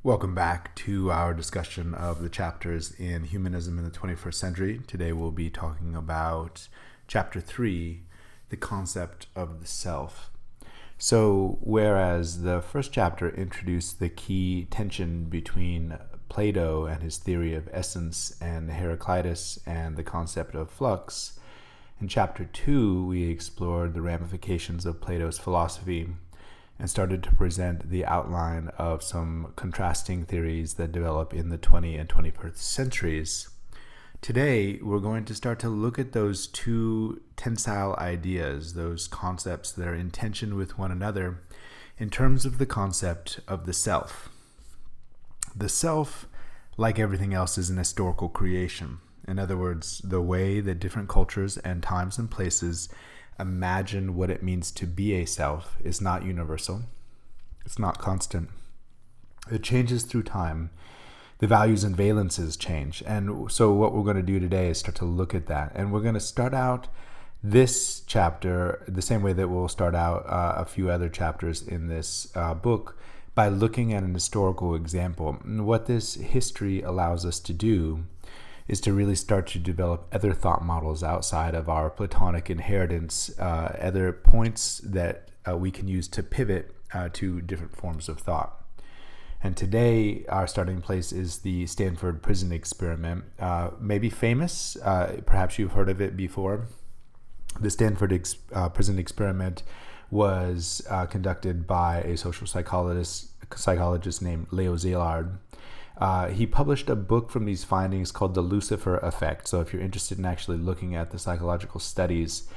Welcome back to our discussion of the chapters in Humanism in the 21st Century. Today we'll be talking about Chapter 3, the concept of the self. So, whereas the first chapter introduced the key tension between Plato and his theory of essence and Heraclitus and the concept of flux, in Chapter 2 we explored the ramifications of Plato's philosophy and started to present the outline of some contrasting theories that develop in the 20th and 21st centuries. Today, we're going to start to look at those two tensile ideas, those concepts that are in tension with one another, in terms of the concept of the self. The self, like everything else, is an historical creation. In other words, the way that different cultures and times and places imagine what it means to be a self is not universal. It's not constant. It changes through time. The values and valences change. And so what we're going to do today is start to look at that. And we're going to start out this chapter the same way that we'll start out a few other chapters in this book, by looking at an historical example. And what this history allows us to do is to really start to develop other thought models outside of our Platonic inheritance, other points that we can use to pivot to different forms of thought. And today, our starting place is the Stanford prison experiment. Maybe famous, perhaps you've heard of it before. The Stanford prison experiment was conducted by a social psychologist named Leo Szilard. He published a book from these findings called The Lucifer Effect. So if you're interested in actually looking at the psychological studies,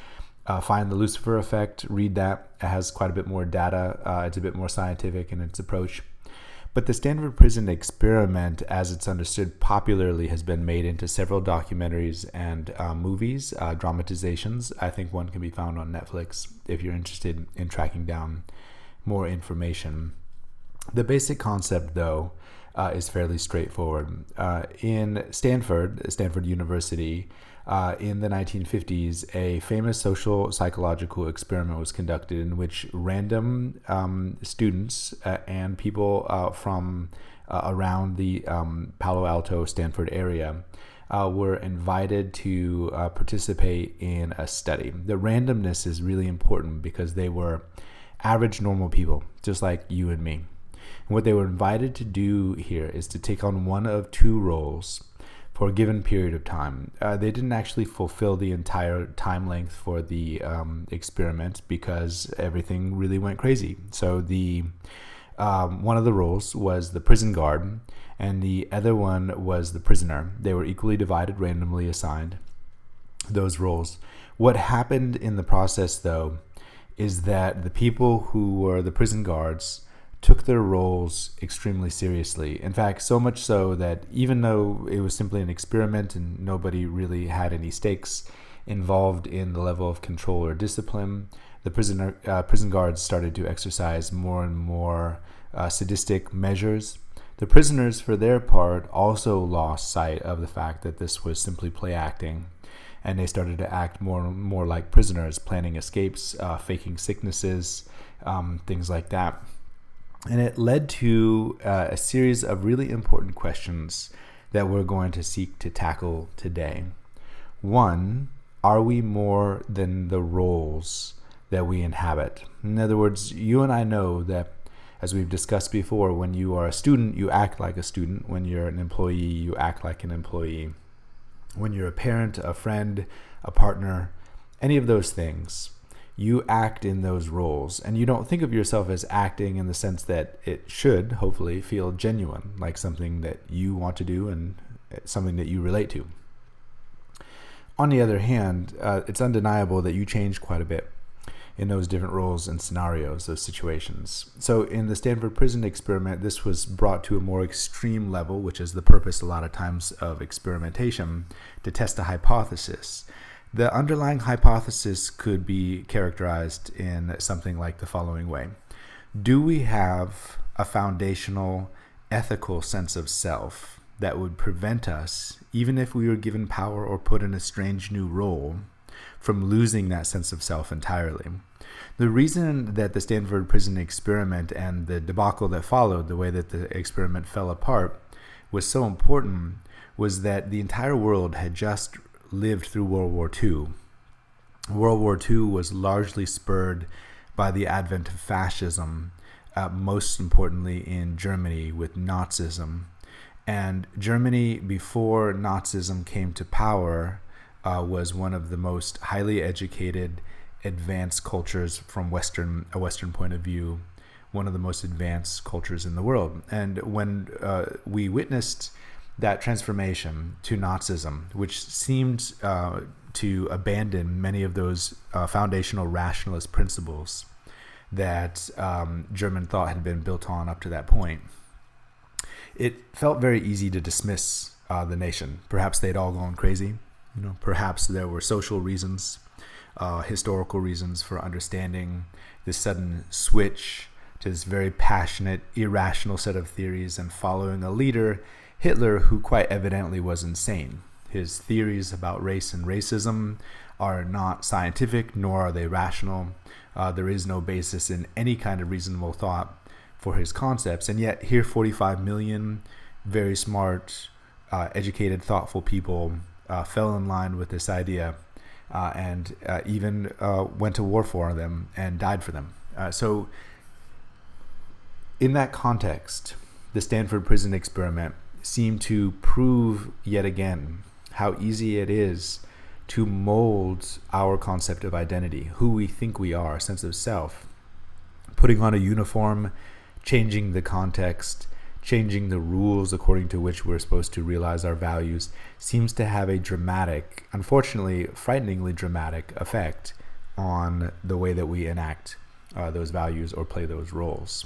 find The Lucifer Effect, read that. It has quite a bit more data. It's a bit more scientific in its approach. But the Stanford Prison Experiment, as it's understood popularly, has been made into several documentaries and movies, dramatizations. I think one can be found on Netflix if you're interested in tracking down more information. The basic concept, though, is fairly straightforward. In Stanford University, in the 1950s, a famous social psychological experiment was conducted in which random students and people from around the Palo Alto, Stanford area were invited to participate in a study. The randomness is really important because they were average, normal people, just like you and me. And what they were invited to do here is to take on one of two roles for a given period of time. They didn't actually fulfill the entire time length for the experiment because everything really went crazy. So the one of the roles was the prison guard, and the other one was the prisoner. They were equally divided, randomly assigned those roles. What happened in the process, though, is that the people who were the prison guards took their roles extremely seriously. In fact, so much so that even though it was simply an experiment and nobody really had any stakes involved in the level of control or discipline, the prison guards started to exercise more and more sadistic measures. The prisoners, for their part, also lost sight of the fact that this was simply play acting, and they started to act more and more like prisoners, planning escapes, faking sicknesses, things like that. And it led to a series of really important questions that we're going to seek to tackle today. One, are we more than the roles that we inhabit? In other words, you and I know that, as we've discussed before, when you are a student, you act like a student. When you're an employee, you act like an employee. When you're a parent, a friend, a partner, any of those things, you act in those roles, and you don't think of yourself as acting in the sense that it should, hopefully, feel genuine, like something that you want to do and something that you relate to. On the other hand, it's undeniable that you change quite a bit in those different roles and scenarios, those situations. So in the Stanford prison experiment, this was brought to a more extreme level, which is the purpose a lot of times of experimentation, to test a hypothesis. The underlying hypothesis could be characterized in something like the following way. Do we have a foundational ethical sense of self that would prevent us, even if we were given power or put in a strange new role, from losing that sense of self entirely. The reason that the Stanford prison experiment and the debacle that followed, the way that the experiment fell apart, was so important was that the entire world had just lived through World War II. World War II was largely spurred by the advent of fascism, most importantly in Germany with Nazism. And Germany, before Nazism came to power, was one of the most highly educated, advanced cultures from a Western point of view, one of the most advanced cultures in the world. And when we witnessed that transformation to Nazism, which seemed to abandon many of those foundational rationalist principles that German thought had been built on up to that point, it felt very easy to dismiss the nation. Perhaps they'd all gone crazy. Perhaps there were social reasons, historical reasons for understanding this sudden switch to this very passionate, irrational set of theories and following a leader, Hitler, who quite evidently was insane. His theories about race and racism are not scientific, nor are they rational. There is no basis in any kind of reasonable thought for his concepts. And yet here 45 million very smart, educated, thoughtful people fell in line with this idea and even went to war for them and died for them. So in that context, the Stanford prison experiment seemed to prove yet again how easy it is to mold our concept of identity, who we think we are, sense of self, putting on a uniform, changing the context, changing the rules according to which we're supposed to realize our values, seems to have a dramatic, unfortunately, frighteningly dramatic effect on the way that we enact those values or play those roles.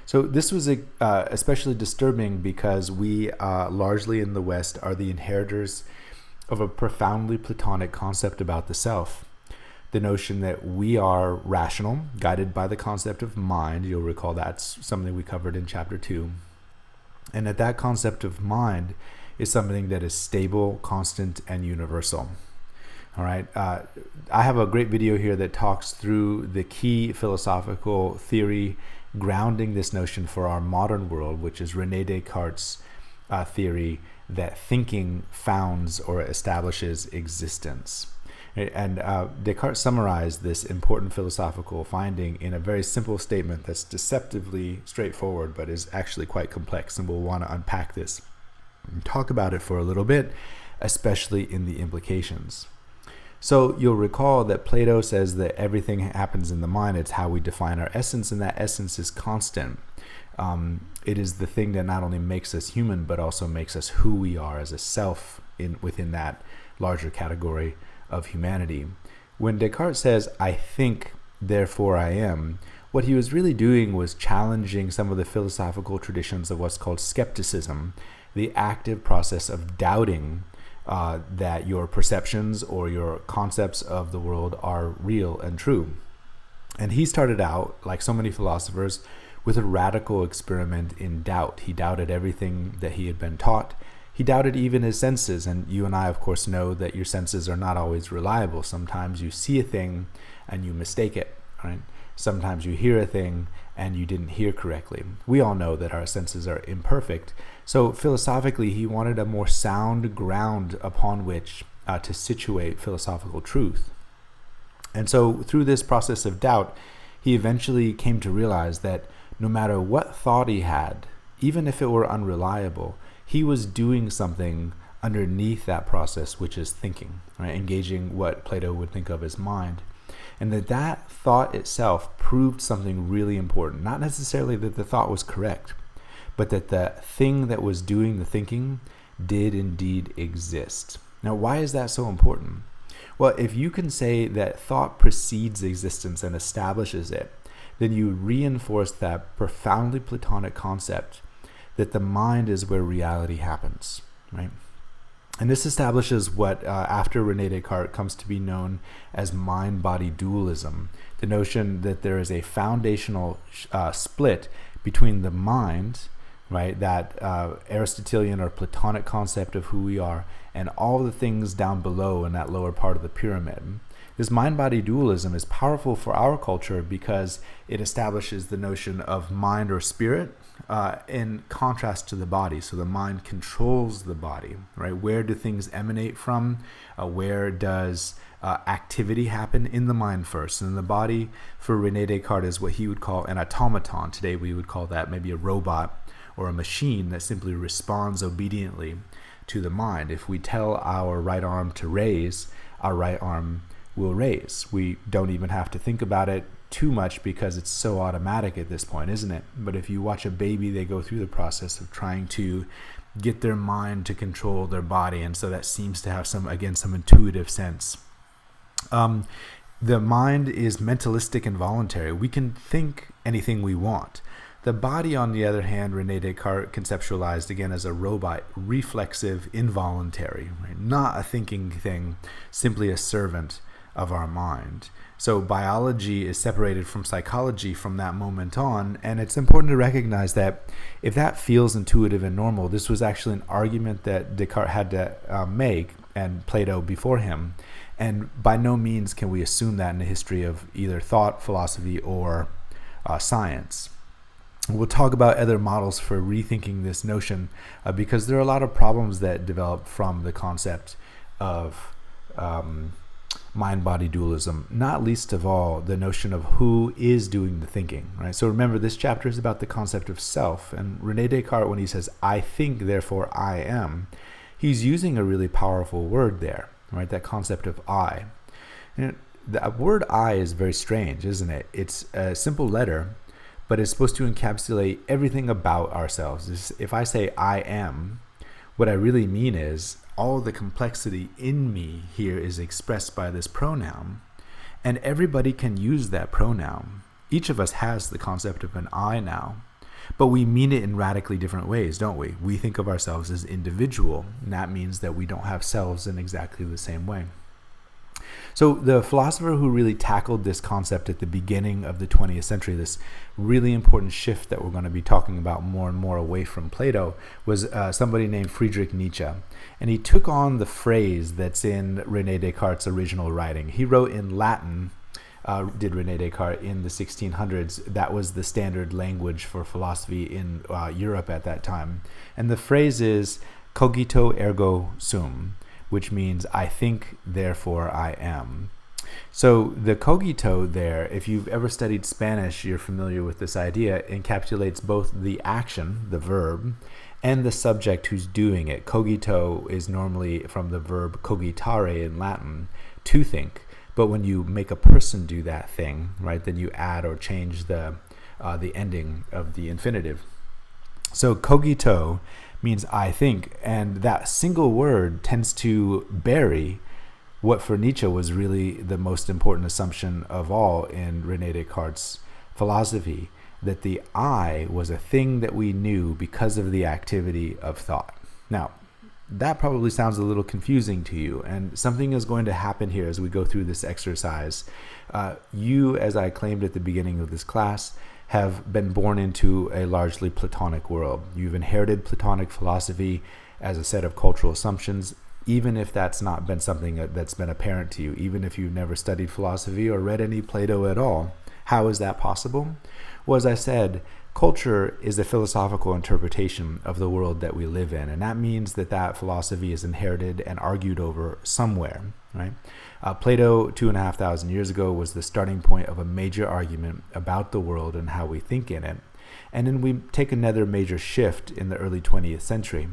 So this was especially disturbing because we largely in the West are the inheritors of a profoundly Platonic concept about the self. The notion that we are rational, guided by the concept of mind. You'll recall that's something we covered in chapter 2. And that concept of mind is something that is stable, constant, and universal. All right. I have a great video here that talks through the key philosophical theory grounding this notion for our modern world, which is René Descartes' theory that thinking founds or establishes existence. And Descartes summarized this important philosophical finding in a very simple statement that's deceptively straightforward, but is actually quite complex, and we'll want to unpack this and talk about it for a little bit, especially in the implications. So you'll recall that Plato says that everything happens in the mind. It's how we define our essence, and that essence is constant. It is the thing that not only makes us human, but also makes us who we are as a self within that larger category of humanity. When Descartes says, "I think, therefore I am," what he was really doing was challenging some of the philosophical traditions of what's called skepticism, the active process of doubting that your perceptions or your concepts of the world are real and true. And he started out, like so many philosophers, with a radical experiment in doubt. He doubted everything that he had been taught. He doubted even his senses. And you and I, of course, know that your senses are not always reliable. Sometimes you see a thing and you mistake it, right? Sometimes you hear a thing and you didn't hear correctly. We all know that our senses are imperfect. So philosophically, he wanted a more sound ground upon which to situate philosophical truth. And so through this process of doubt, he eventually came to realize that no matter what thought he had, even if it were unreliable, he was doing something underneath that process, which is thinking, right? Engaging what Plato would think of as mind. And that thought itself proved something really important. Not necessarily that the thought was correct, but that the thing that was doing the thinking did indeed exist. Now, why is that so important? Well, if you can say that thought precedes existence and establishes it, then you reinforce that profoundly Platonic concept that the mind is where reality happens, right? And this establishes what, after René Descartes, comes to be known as mind-body dualism, the notion that there is a foundational split between the mind, right, that Aristotelian or Platonic concept of who we are, and all the things down below in that lower part of the pyramid. This mind-body dualism is powerful for our culture because it establishes the notion of mind or spirit in contrast to the body. So the mind controls the body, right? Where do things emanate from? Where does activity happen? In the mind first. And the body for René Descartes is what he would call an automaton. Today we would call that maybe a robot or a machine that simply responds obediently to the mind. If we tell our right arm to raise, our right arm will raise. We don't even have to think about it too much because it's so automatic at this point, isn't it? But if you watch a baby, they go through the process of trying to get their mind to control their body, and so that seems to have some intuitive sense. The mind is mentalistic and voluntary. We can think anything we want. The body, on the other hand, René Descartes conceptualized again as a robot, reflexive, involuntary, right? Not a thinking thing, simply a servant of our mind. So biology is separated from psychology from that moment on, and it's important to recognize that if that feels intuitive and normal, this was actually an argument that Descartes had to make, and Plato before him, and by no means can we assume that in the history of either thought, philosophy, or science. We'll talk about other models for rethinking this notion because there are a lot of problems that develop from the concept of mind-body dualism, not least of all the notion of who is doing the thinking, right? So remember, this chapter is about the concept of self, and René Descartes, when he says, I think, therefore I am, he's using a really powerful word there, right? That concept of I. And the word I is very strange, isn't it? It's a simple letter, but it's supposed to encapsulate everything about ourselves. If I say I am, what I really mean is all the complexity in me here is expressed by this pronoun, and everybody can use that pronoun. Each of us has the concept of an I now, but we mean it in radically different ways, don't we? We think of ourselves as individual, and that means that we don't have selves in exactly the same way. So the philosopher who really tackled this concept at the beginning of the 20th century, this really important shift that we're going to be talking about more and more away from Plato, was somebody named Friedrich Nietzsche. And he took on the phrase that's in René Descartes' original writing. He wrote in Latin, did René Descartes, in the 1600s. That was the standard language for philosophy in Europe at that time. And the phrase is cogito ergo sum, which means I think, therefore I am. So the cogito there, if you've ever studied Spanish, you're familiar with this idea, encapsulates both the action, the verb, and the subject who's doing it. Cogito is normally from the verb cogitare in Latin, to think. But when you make a person do that thing, right, then you add or change the ending of the infinitive. So cogito means I think, and that single word tends to bury what for Nietzsche was really the most important assumption of all in René Descartes' philosophy, that the I was a thing that we knew because of the activity of thought. Now, that probably sounds a little confusing to you, and something is going to happen here as we go through this exercise. You, as I claimed at the beginning of this class, have been born into a largely Platonic world. You've inherited Platonic philosophy as a set of cultural assumptions, even if that's not been something that's been apparent to you, even if you've never studied philosophy or read any Plato at all. How is that possible? Well, as I said, culture is a philosophical interpretation of the world that we live in, and that means that philosophy is inherited and argued over somewhere, right? Plato, 2,500 years ago, was the starting point of a major argument about the world and how we think in it. And then we take another major shift in the early 20th century.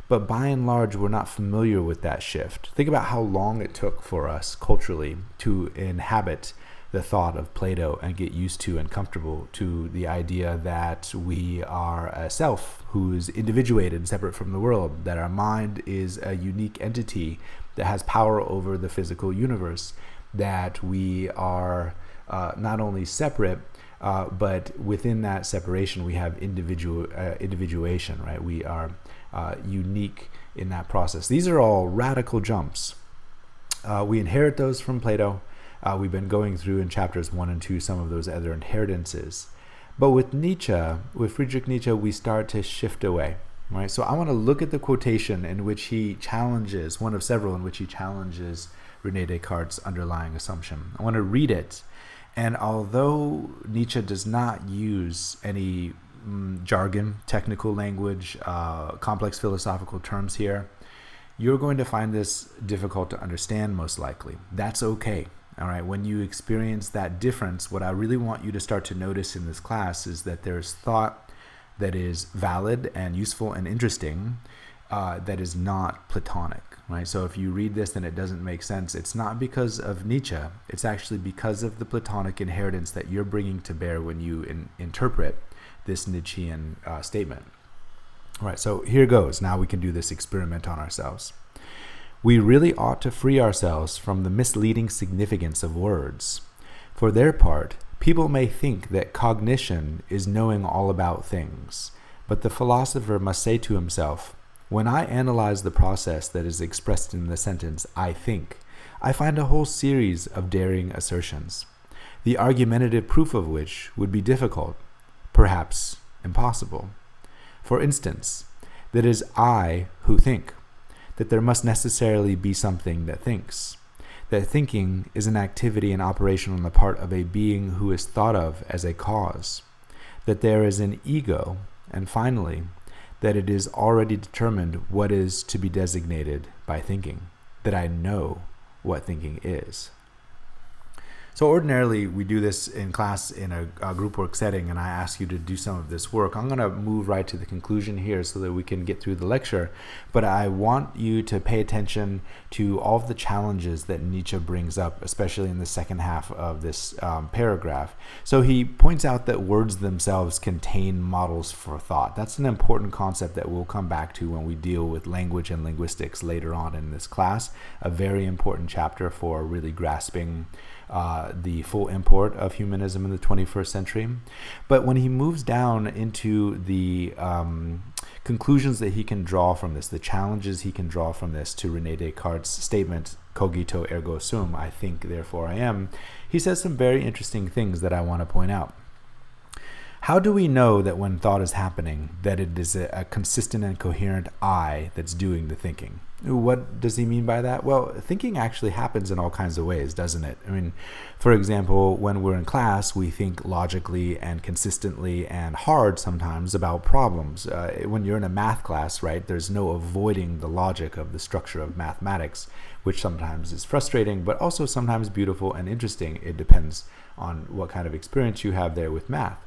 But by and large, we're not familiar with that shift. Think about how long it took for us culturally to inhabit the thought of Plato and get used to and comfortable to the idea that we are a self who is individuated and separate from the world, that our mind is a unique entity that has power over the physical universe, that we are not only separate, but within that separation we have individuation, right? We are unique in that process. These are all radical jumps. We inherit those from Plato. We've been going through in chapters 1 and 2 some of those other inheritances. But with Nietzsche, with Friedrich Nietzsche, we start to shift away, right? So I want to look at the quotation in which he challenges, one of several in which he challenges Rene Descartes' underlying assumption. I want to read it. And although Nietzsche does not use any jargon, technical language, complex philosophical terms here, you're going to find this difficult to understand most likely. That's okay. All right. When you experience that difference, what I really want you to start to notice in this class is that there's thought that is valid and useful and interesting that is not Platonic. Right? So if you read this and it doesn't make sense, it's not because of Nietzsche. It's actually because of the Platonic inheritance that you're bringing to bear when you interpret this Nietzschean statement. All right, so here goes. Now we can do this experiment on ourselves. We really ought to free ourselves from the misleading significance of words. For their part, people may think that cognition is knowing all about things, but the philosopher must say to himself, when I analyze the process that is expressed in the sentence, I think, I find a whole series of daring assertions, the argumentative proof of which would be difficult, perhaps impossible. For instance, that it is I who think, that there must necessarily be something that thinks, that thinking is an activity and operation on the part of a being who is thought of as a cause, that there is an ego, and finally, that it is already determined what is to be designated by thinking, that I know what thinking is. So ordinarily, we do this in class in a group work setting, and I ask you to do some of this work. I'm going to move right to the conclusion here so that we can get through the lecture, but I want you to pay attention to all of the challenges that Nietzsche brings up, especially in the second half of this paragraph. So he points out that words themselves contain models for thought. That's an important concept that we'll come back to when we deal with language and linguistics later on in this class, a very important chapter for really grasping the full import of humanism in the 21st century. But when he moves down into the conclusions that he can draw from this, the challenges he can draw from this to Rene Descartes' statement, cogito ergo sum, I think, therefore I am, he says some very interesting things that I want to point out. How do we know that when thought is happening, that it is a consistent and coherent I that's doing the thinking? What does he mean by that? Well, thinking actually happens in all kinds of ways, doesn't it? I mean, for example, when we're in class, we think logically and consistently and hard sometimes about problems. When you're in a math class, right, there's no avoiding the logic of the structure of mathematics, which sometimes is frustrating, but also sometimes beautiful and interesting. It depends on what kind of experience you have there with math.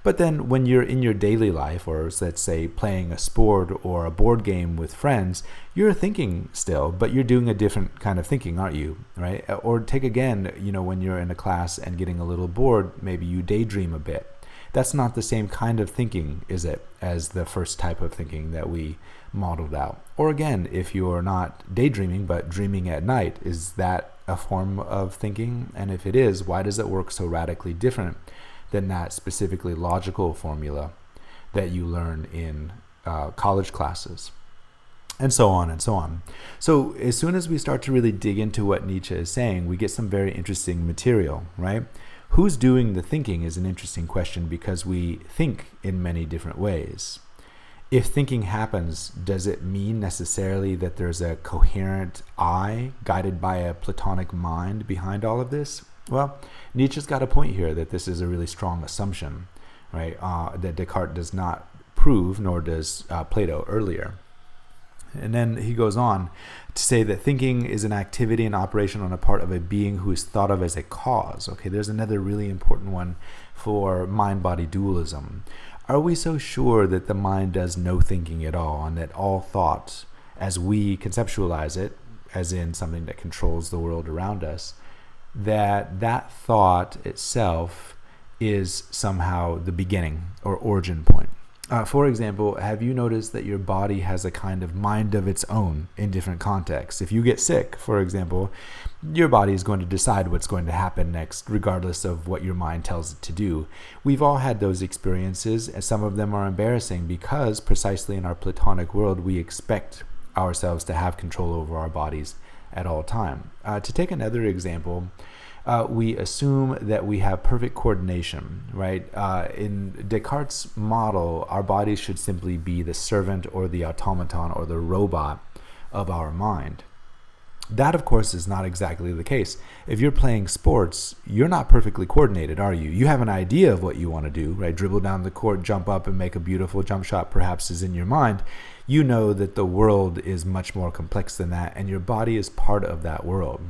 But then when you're in your daily life, or let's say playing a sport or a board game with friends, you're thinking still, but you're doing a different kind of thinking, aren't you? Right? Or take again, when you're in a class and getting a little bored, maybe you daydream a bit. That's not the same kind of thinking, is it, as the first type of thinking that we modeled out? Or again, if you're not daydreaming, but dreaming at night, is that a form of thinking? And if it is, why does it work so radically different than that specifically logical formula that you learn in college classes, and so on and so on. So as soon as we start to really dig into what Nietzsche is saying, we get some very interesting material, right? Who's doing the thinking is an interesting question, because we think in many different ways. If thinking happens, does it mean necessarily that there's a coherent I guided by a Platonic mind behind all of this? Well, Nietzsche's got a point here that this is a really strong assumption, right? That Descartes does not prove, nor does Plato earlier. And then he goes on to say that thinking is an activity and operation on the part of a being who is thought of as a cause. Okay, there's another really important one for mind-body dualism. Are we so sure that the mind does no thinking at all, and that all thought, as we conceptualize it, as in something that controls the world around us, that thought itself is somehow the beginning or origin point? For example, have you noticed that your body has a kind of mind of its own in different contexts? If you get sick, for example, your body is going to decide what's going to happen next, regardless of what your mind tells it to do. We've all had those experiences, and some of them are embarrassing because precisely in our Platonic world, we expect ourselves to have control over our bodies at all time. To take another example, we assume that we have perfect coordination, right? In Descartes' model, our bodies should simply be the servant or the automaton or the robot of our mind. That, of course, is not exactly the case. If you're playing sports, you're not perfectly coordinated, are you? You have an idea of what you want to do, right? Dribble down the court, jump up, and make a beautiful jump shot perhaps is in your mind. You know that the world is much more complex than that, and your body is part of that world.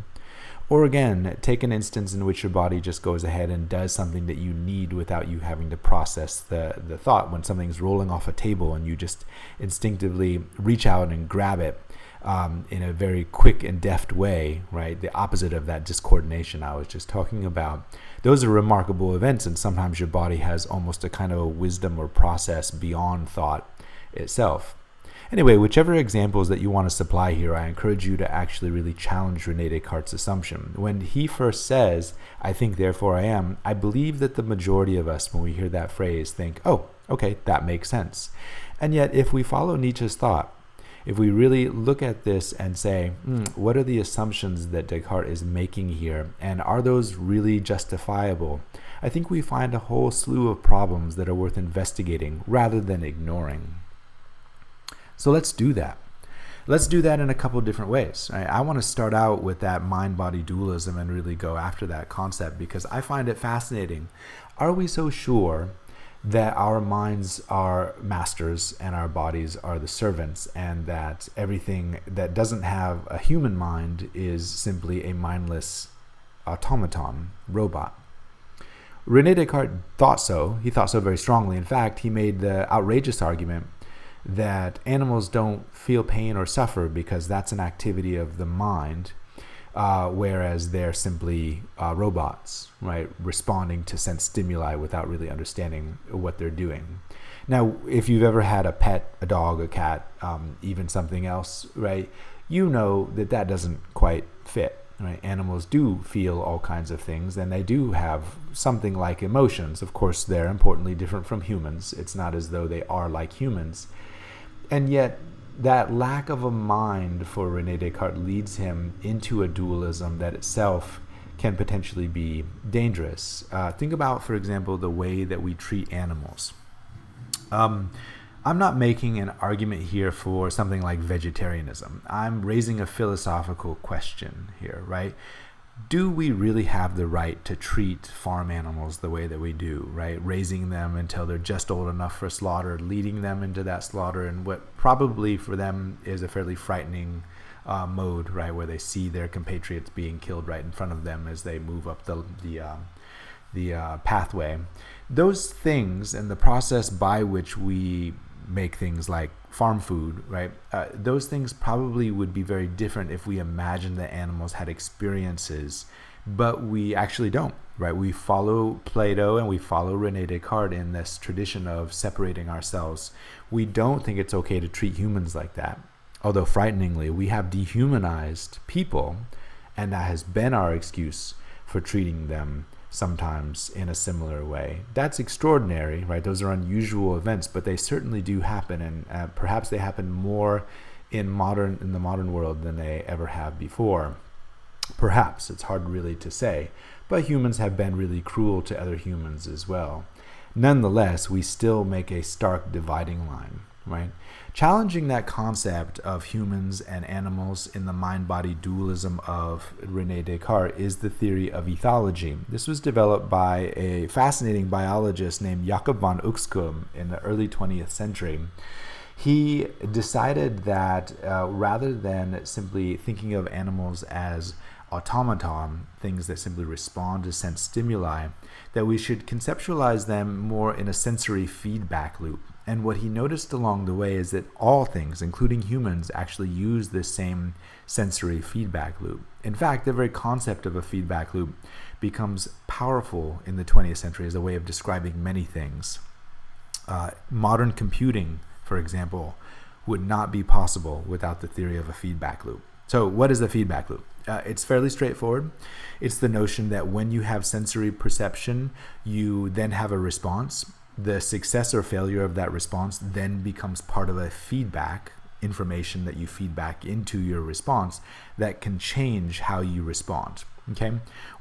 Or again, take an instance in which your body just goes ahead and does something that you need without you having to process the thought. When something's rolling off a table and you just instinctively reach out and grab it in a very quick and deft way, right? The opposite of that discoordination I was just talking about. Those are remarkable events, and sometimes your body has almost a kind of a wisdom or process beyond thought itself. Anyway, whichever examples that you want to supply here, I encourage you to actually really challenge René Descartes' assumption. When he first says, "I think, therefore I am," I believe that the majority of us, when we hear that phrase, think, oh, okay, that makes sense. And yet, if we follow Nietzsche's thought, if we really look at this and say, what are the assumptions that Descartes is making here, and are those really justifiable? I think we find a whole slew of problems that are worth investigating rather than ignoring. So let's do that. Let's do that in a couple of different ways. I want to start out with that mind-body dualism and really go after that concept because I find it fascinating. Are we so sure that our minds are masters and our bodies are the servants, and that everything that doesn't have a human mind is simply a mindless automaton, robot? René Descartes thought so. He thought so very strongly. In fact, he made the outrageous argument that animals don't feel pain or suffer because that's an activity of the mind, whereas they're simply robots, right, responding to sense stimuli without really understanding what they're doing. Now, if you've ever had a pet, a dog, a cat, even something else, right, you know that that doesn't quite fit. Right? Animals do feel all kinds of things, and they do have something like emotions. Of course, they're importantly different from humans. It's not as though they are like humans. And yet, that lack of a mind for René Descartes leads him into a dualism that itself can potentially be dangerous. Think about, for example, the way that we treat animals. I'm not making an argument here for something like vegetarianism. I'm raising a philosophical question here, right? Do we really have the right to treat farm animals the way that we do, right? Raising them until they're just old enough for slaughter, leading them into that slaughter, and what probably for them is a fairly frightening mode, right, where they see their compatriots being killed right in front of them as they move up the pathway. Those things and the process by which we make things like farm food, right? Those things probably would be very different if we imagined that animals had experiences, but we actually don't, right? We follow Plato and we follow René Descartes in this tradition of separating ourselves. We don't think it's okay to treat humans like that. Although frighteningly, we have dehumanized people, and that has been our excuse for treating them sometimes in a similar way. That's extraordinary, right? Those are unusual events, but they certainly do happen, and perhaps they happen more in the modern world than they ever have before. Perhaps, it's hard really to say, but humans have been really cruel to other humans as well. Nonetheless, we still make a stark dividing line, right? Challenging that concept of humans and animals in the mind-body dualism of René Descartes is the theory of ethology. This was developed by a fascinating biologist named Jacob von Uxkum in the early 20th century. He decided that rather than simply thinking of animals as automaton, things that simply respond to sense stimuli, that we should conceptualize them more in a sensory feedback loop. And what he noticed along the way is that all things, including humans, actually use this same sensory feedback loop. In fact, the very concept of a feedback loop becomes powerful in the 20th century as a way of describing many things. Modern computing, for example, would not be possible without the theory of a feedback loop. So what is the feedback loop? It's fairly straightforward. It's the notion that when you have sensory perception, you then have a response. The success or failure of that response then becomes part of a feedback, information that you feed back into your response that can change how you respond. Okay?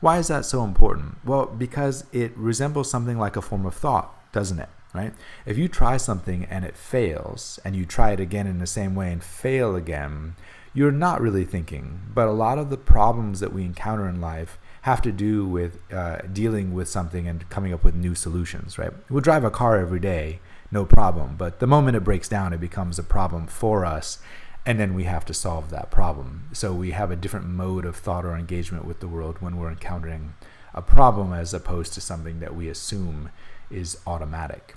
Why is that so important? Well, because it resembles something like a form of thought, doesn't it? right? If you try something and it fails, and you try it again in the same way and fail again, you're not really thinking. But a lot of the problems that we encounter in life have to do with dealing with something and coming up with new solutions, right? We'll drive a car every day, no problem. But the moment it breaks down, it becomes a problem for us. And then we have to solve that problem. So we have a different mode of thought or engagement with the world when we're encountering a problem, as opposed to something that we assume is automatic.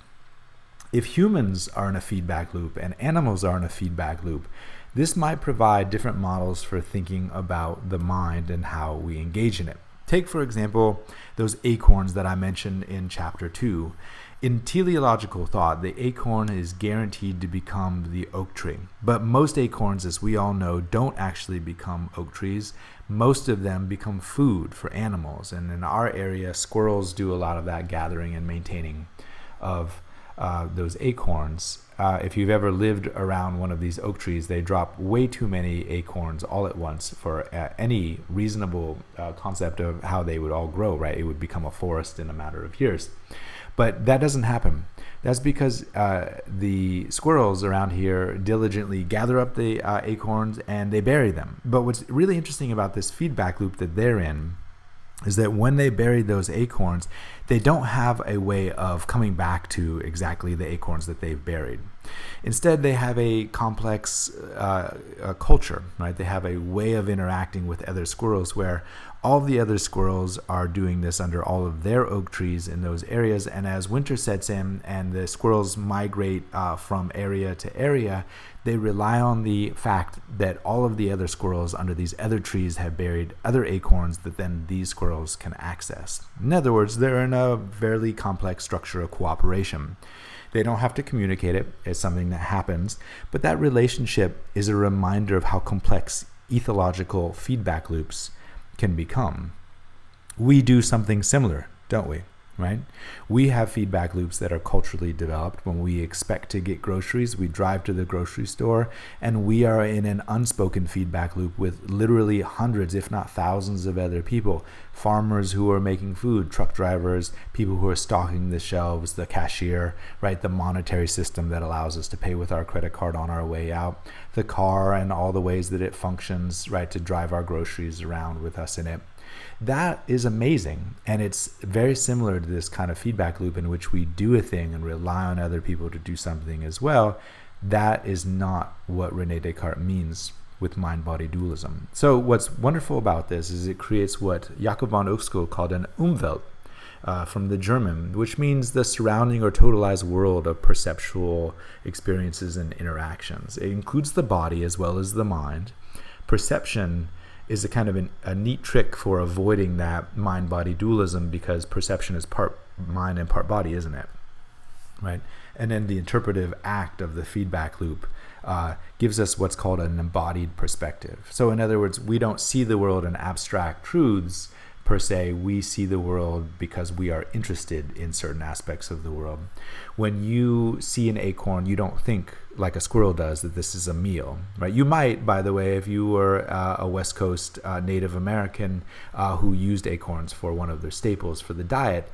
If humans are in a feedback loop and animals are in a feedback loop, this might provide different models for thinking about the mind and how we engage in it. Take, for example, those acorns that I mentioned in chapter 2. In teleological thought, the acorn is guaranteed to become the oak tree. But most acorns, as we all know, don't actually become oak trees. Most of them become food for animals. And in our area, squirrels do a lot of that gathering and maintaining of those acorns. If you've ever lived around one of these oak trees, they drop way too many acorns all at once for any reasonable concept of how they would all grow, right? It would become a forest in a matter of years. But that doesn't happen. That's because the squirrels around here diligently gather up the acorns and they bury them. But what's really interesting about this feedback loop that they're in is that when they bury those acorns, they don't have a way of coming back to exactly the acorns that they've buried. Instead, they have a complex culture, right? They have a way of interacting with other squirrels where all the other squirrels are doing this under all of their oak trees in those areas. And as winter sets in and the squirrels migrate from area to area, they rely on the fact that all of the other squirrels under these other trees have buried other acorns that then these squirrels can access. In other words, they're in a fairly complex structure of cooperation. They don't have to communicate it. It's something that happens. But that relationship is a reminder of how complex ethological feedback loops can become. We do something similar, don't we? Right? We have feedback loops that are culturally developed. When we expect to get groceries, we drive to the grocery store, and we are in an unspoken feedback loop with literally hundreds, if not thousands of other people. Farmers who are making food, truck drivers, people who are stocking the shelves, the cashier, right? The monetary system that allows us to pay with our credit card on our way out, the car and all the ways that it functions, right, to drive our groceries around with us in it. That is amazing, and it's very similar to this kind of feedback loop in which we do a thing and rely on other people to do something as well. That is not what René Descartes means with mind-body dualism. So what's wonderful about this is it creates what Jakob von Uexküll called an Umwelt, from the German, which means the surrounding or totalized world of perceptual experiences and interactions. It includes the body as well as the mind. Perception is a kind of a neat trick for avoiding that mind-body dualism, because perception is part mind and part body, isn't it? Right? And then the interpretive act of the feedback loop gives us what's called an embodied perspective. So in other words, we don't see the world in abstract truths per se. We see the world because we are interested in certain aspects of the world. When you see an acorn, you don't think like a squirrel does that this is a meal, right? You might, by the way, if you were a West Coast Native American who used acorns for one of their staples for the diet,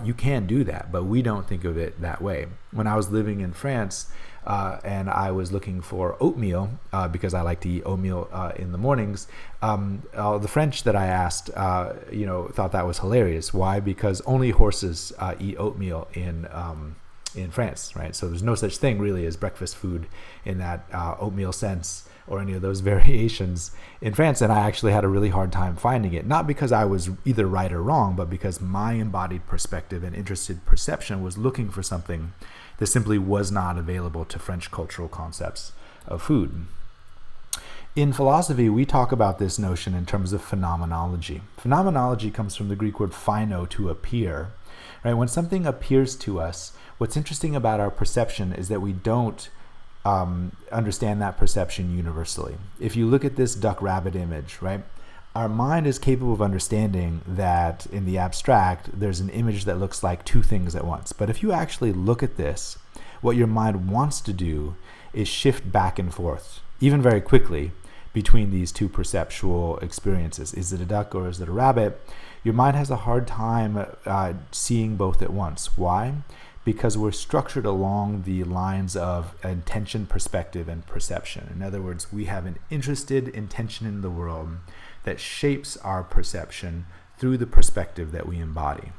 you can do that, but we don't think of it that way. When I was living in France, and I was looking for oatmeal because I like to eat oatmeal in the mornings. The French that I asked, thought that was hilarious. Why? Because only horses eat oatmeal in France, right? So there's no such thing really as breakfast food in that oatmeal sense or any of those variations in France. And I actually had a really hard time finding it, not because I was either right or wrong, but because my embodied perspective and interested perception was looking for something that simply was not available to French cultural concepts of food. In philosophy, we talk about this notion in terms of phenomenology. Phenomenology comes from the Greek word phino, to appear. Right? When something appears to us, what's interesting about our perception is that we don't understand that perception universally. If you look at this duck-rabbit image, right? Our mind is capable of understanding that in the abstract, there's an image that looks like two things at once. But if you actually look at this, what your mind wants to do is shift back and forth, even very quickly, between these two perceptual experiences. Is it a duck or is it a rabbit? Your mind has a hard time seeing both at once. Why? because we're structured along the lines of intention, perspective, and perception. In other words, we have an interested intention in the world that shapes our perception through the perspective that we embody.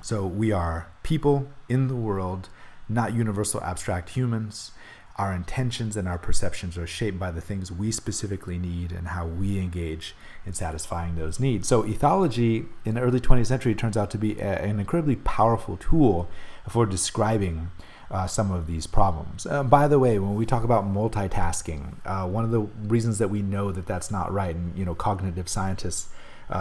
So we are people in the world, not universal abstract humans. Our intentions and our perceptions are shaped by the things we specifically need and how we engage in satisfying those needs. So ethology in the early 20th century turns out to be an incredibly powerful tool for describing some of these problems. By the way, when we talk about multitasking, one of the reasons that we know that that's not right, and cognitive scientists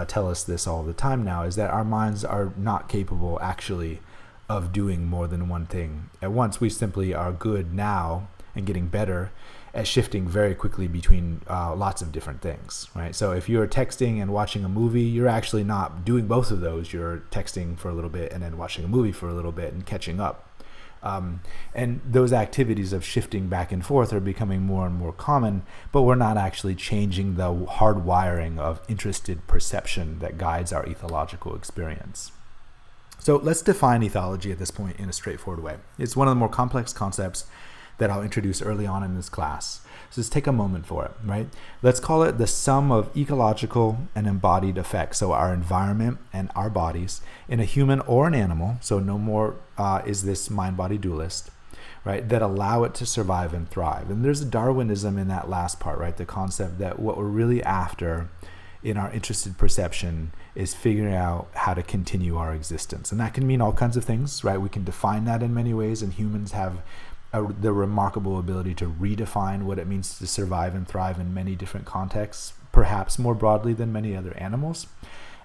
tell us this all the time now, is that our minds are not capable actually of doing more than one thing at once. We simply are good now and getting better at shifting very quickly between lots of different things, right? So if you're texting and watching a movie, you're actually not doing both of those. You're texting for a little bit and then watching a movie for a little bit and catching up. And those activities of shifting back and forth are becoming more and more common, but we're not actually changing the hard wiring of interested perception that guides our ethological experience. So let's define ethology at this point in a straightforward way. It's one of the more complex concepts that I'll introduce early on in this class. So let's take a moment for it, right? Let's call it the sum of ecological and embodied effects, so our environment and our bodies, in a human or an animal, so no more is this mind-body dualist, right, that allow it to survive and thrive. And there's a Darwinism in that last part, right? The concept that what we're really after in our interested perception is figuring out how to continue our existence. And that can mean all kinds of things, right? We can define that in many ways, and humans have the remarkable ability to redefine what it means to survive and thrive in many different contexts, perhaps more broadly than many other animals.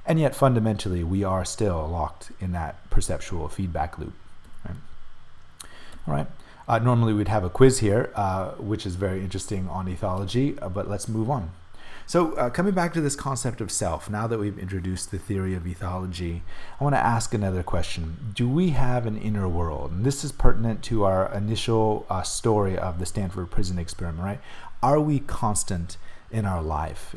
And yet fundamentally, we are still locked in that perceptual feedback loop. Right? All right. Normally we'd have a quiz here, which is very interesting on ethology, but let's move on. So coming back to this concept of self, now that we've introduced the theory of ethology, I want to ask another question. Do we have an inner world? And this is pertinent to our initial story of the Stanford prison experiment, right? Are we constant in our life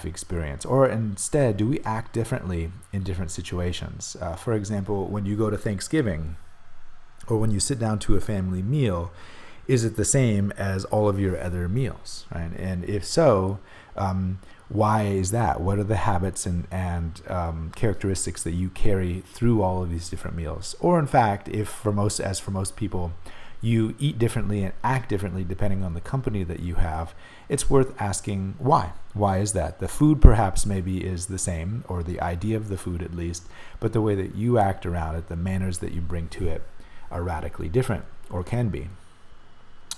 experience? Or instead, do we act differently in different situations? For example, when you go to Thanksgiving, or when you sit down to a family meal, is it the same as all of your other meals, right? And if so, why is that? What are the habits and characteristics that you carry through all of these different meals? Or in fact, if for most people, you eat differently and act differently depending on the company that you have, it's worth asking why. Why is that? The food perhaps maybe is the same, or the idea of the food at least, but the way that you act around it, the manners that you bring to it, are radically different, or can be.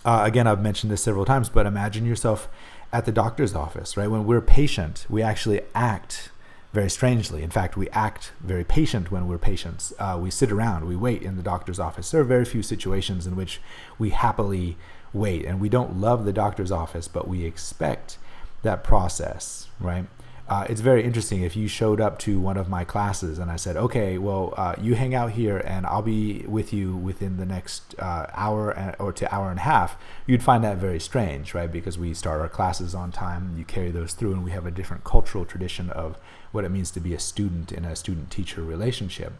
Again, I've mentioned this several times, but imagine yourself at the doctor's office, right? When we're patient, we actually act very strangely. In fact, we act very patient when we're patients. We sit around, we wait in the doctor's office. There are very few situations in which we happily wait, and we don't love the doctor's office, but we expect that process, right? It's very interesting. If you showed up to one of my classes and I said, okay, well, you hang out here and I'll be with you within the next hour or to hour and a half, you'd find that very strange, right? Because we start our classes on time, you carry those through, and we have a different cultural tradition of what it means to be a student in a student-teacher relationship.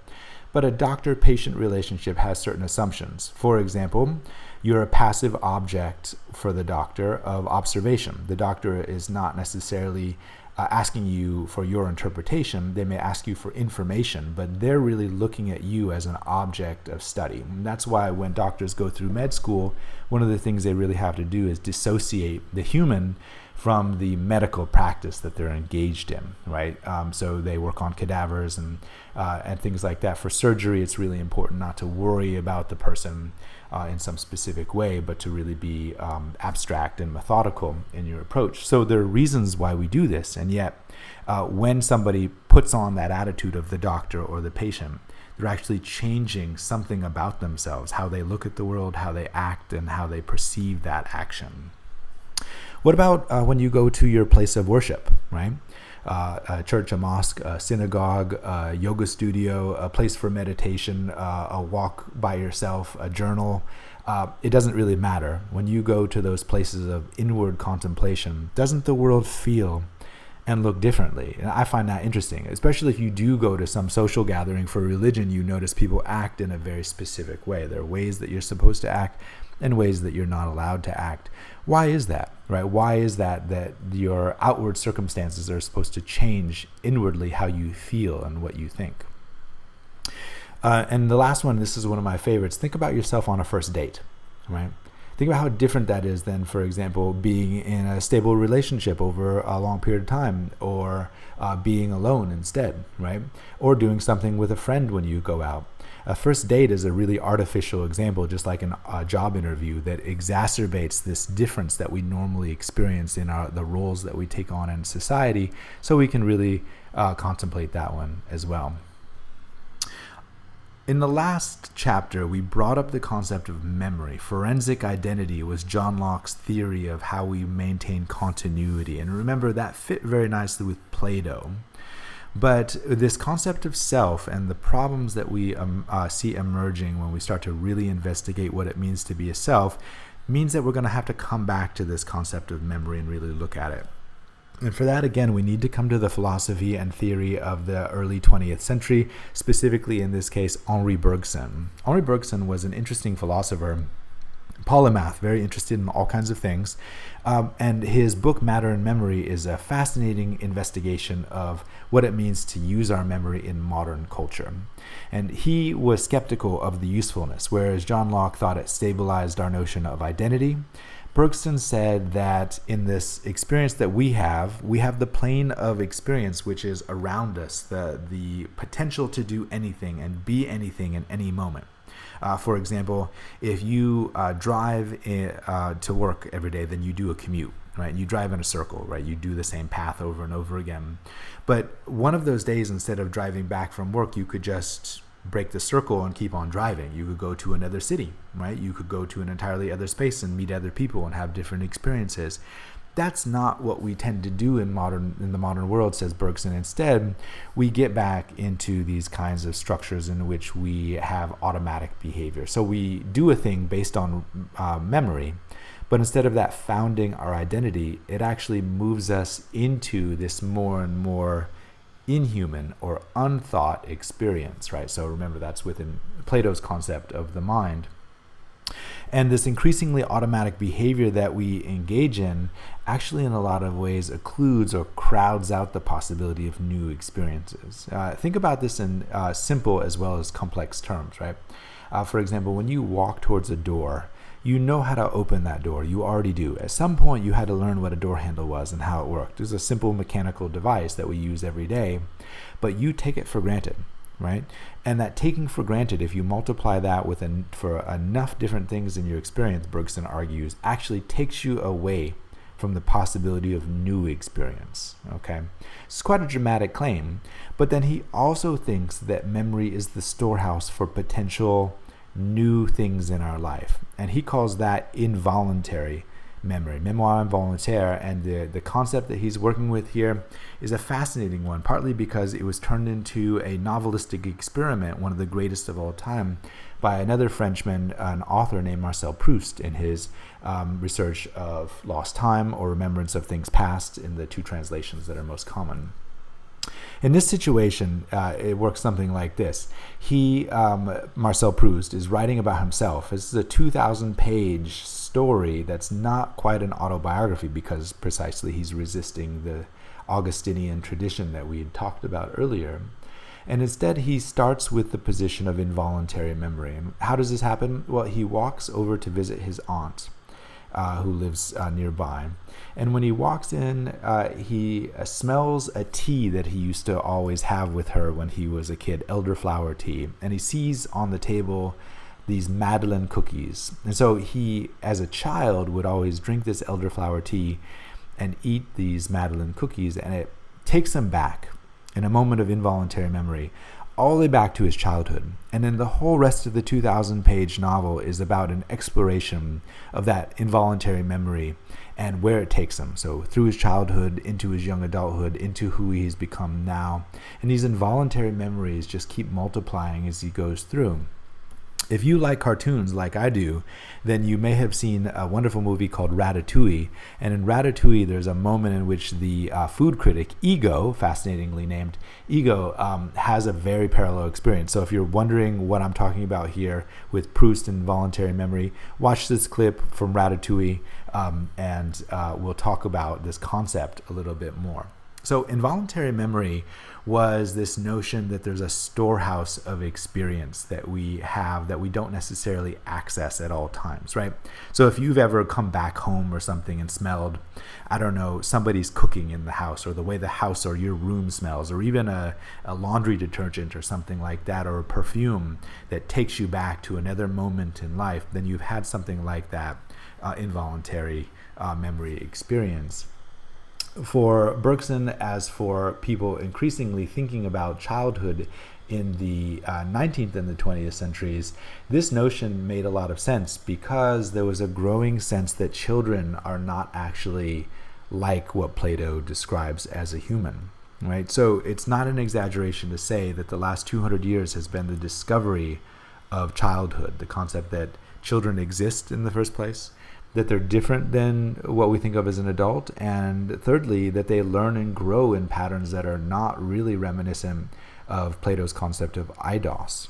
But a doctor-patient relationship has certain assumptions. For example, you're a passive object for the doctor of observation. The doctor is not necessarily asking you for your interpretation. They may ask you for information, but they're really looking at you as an object of study. And that's why when doctors go through med school, one of the things they really have to do is dissociate the human from the medical practice that they're engaged in, right? So they work on cadavers and things like that. For surgery, it's really important not to worry about the person in some specific way, but to really be abstract and methodical in your approach. So there are reasons why we do this, and yet when somebody puts on that attitude of the doctor or the patient, they're actually changing something about themselves, how they look at the world, how they act, and how they perceive that action. What about when you go to your place of worship, right? A church, a mosque, a synagogue, a yoga studio, a place for meditation, a walk by yourself, a journal. It doesn't really matter. When you go to those places of inward contemplation, doesn't the world feel and look differently. And I find that interesting, especially if you do go to some social gathering for religion. You notice people act in a very specific way. There are ways that you're supposed to act and ways that you're not allowed to act. Why is that, right? Why is that your outward circumstances are supposed to change inwardly how you feel and what you think? And the last one, this is one of my favorites. Think about yourself on a first date, right? Think about how different that is than, for example, being in a stable relationship over a long period of time, or being alone instead, right? Or doing something with a friend when you go out. A first date is a really artificial example, just like a job interview, that exacerbates this difference that we normally experience in the roles that we take on in society, so we can really contemplate that one as well. In the last chapter, we brought up the concept of memory. Forensic identity was John Locke's theory of how we maintain continuity. And remember, that fit very nicely with Plato. But this concept of self and the problems that we see emerging when we start to really investigate what it means to be a self means that we're going to have to come back to this concept of memory and really look at it. And for that, again, we need to come to the philosophy and theory of the early 20th century, specifically in this case, Henri Bergson. Henri Bergson was an interesting philosopher, polymath, very interested in all kinds of things. And his book, Matter and Memory, is a fascinating investigation of what it means to use our memory in modern culture. And he was skeptical of the usefulness, whereas John Locke thought it stabilized our notion of identity. Bergson said that in this experience that we have the plane of experience which is around us, the potential to do anything and be anything in any moment. For example, if you drive to work every day, then you do a commute, right? You drive in a circle, right? You do the same path over and over again. But one of those days, instead of driving back from work, you could just break the circle and keep on driving. You could go to another city, right? You could go to an entirely other space and meet other people and have different experiences. That's not what we tend to do in the modern world, says Bergson. Instead, we get back into these kinds of structures in which we have automatic behavior. So we do a thing based on memory, but instead of that founding our identity, it actually moves us into this more and more inhuman or unthought experience, right? So remember, that's within Plato's concept of the mind. And this increasingly automatic behavior that we engage in actually in a lot of ways occludes or crowds out the possibility of new experiences. Think about this in simple as well as complex terms, right? For example, when you walk towards a door, you know how to open that door. You already do. At some point, you had to learn what a door handle was and how it worked. It's a simple mechanical device that we use every day, but you take it for granted, right? And that taking for granted, if you multiply that for enough different things in your experience, Bergson argues, actually takes you away from the possibility of new experience, okay? It's quite a dramatic claim, but then he also thinks that memory is the storehouse for potential new things in our life. And he calls that involuntary memory, mémoire involontaire. And the concept that he's working with here is a fascinating one, partly because it was turned into a novelistic experiment, one of the greatest of all time, by another Frenchman, an author named Marcel Proust, in his research of lost time or remembrance of things past, in the two translations that are most common. In this situation, it works something like this. Marcel Proust, is writing about himself. This is a 2,000-page story that's not quite an autobiography, because precisely he's resisting the Augustinian tradition that we had talked about earlier. And instead, he starts with the position of involuntary memory. And how does this happen? Well, he walks over to visit his aunt, who lives nearby. And when he walks in, he smells a tea that he used to always have with her when he was a kid, elderflower tea. And he sees on the table these Madeleine cookies. And so he, as a child, would always drink this elderflower tea and eat these Madeleine cookies. And it takes him back, in a moment of involuntary memory, all the way back to his childhood. And then the whole rest of the 2,000-page novel is about an exploration of that involuntary memory and where it takes him. So through his childhood, into his young adulthood, into who he's become now. And these involuntary memories just keep multiplying as he goes through. If you like cartoons like I do, then you may have seen a wonderful movie called Ratatouille. And in Ratatouille, there's a moment in which the food critic, Ego, fascinatingly named Ego, has a very parallel experience. So if you're wondering what I'm talking about here with Proust and voluntary memory, watch this clip from Ratatouille, and we'll talk about this concept a little bit more. So involuntary memory was this notion that there's a storehouse of experience that we have that we don't necessarily access at all times, right? So if you've ever come back home or something and smelled, I don't know, somebody's cooking in the house, or the way the house or your room smells, or even a laundry detergent or something like that, or a perfume that takes you back to another moment in life, then you've had something like that involuntary memory experience. For Bergson, as for people increasingly thinking about childhood in the 19th and the 20th centuries, this notion made a lot of sense because there was a growing sense that children are not actually like what Plato describes as a human, right? So it's not an exaggeration to say that the last 200 years has been the discovery of childhood, the concept that children exist in the first place, that they're different than what we think of as an adult, and thirdly, that they learn and grow in patterns that are not really reminiscent of Plato's concept of eidos.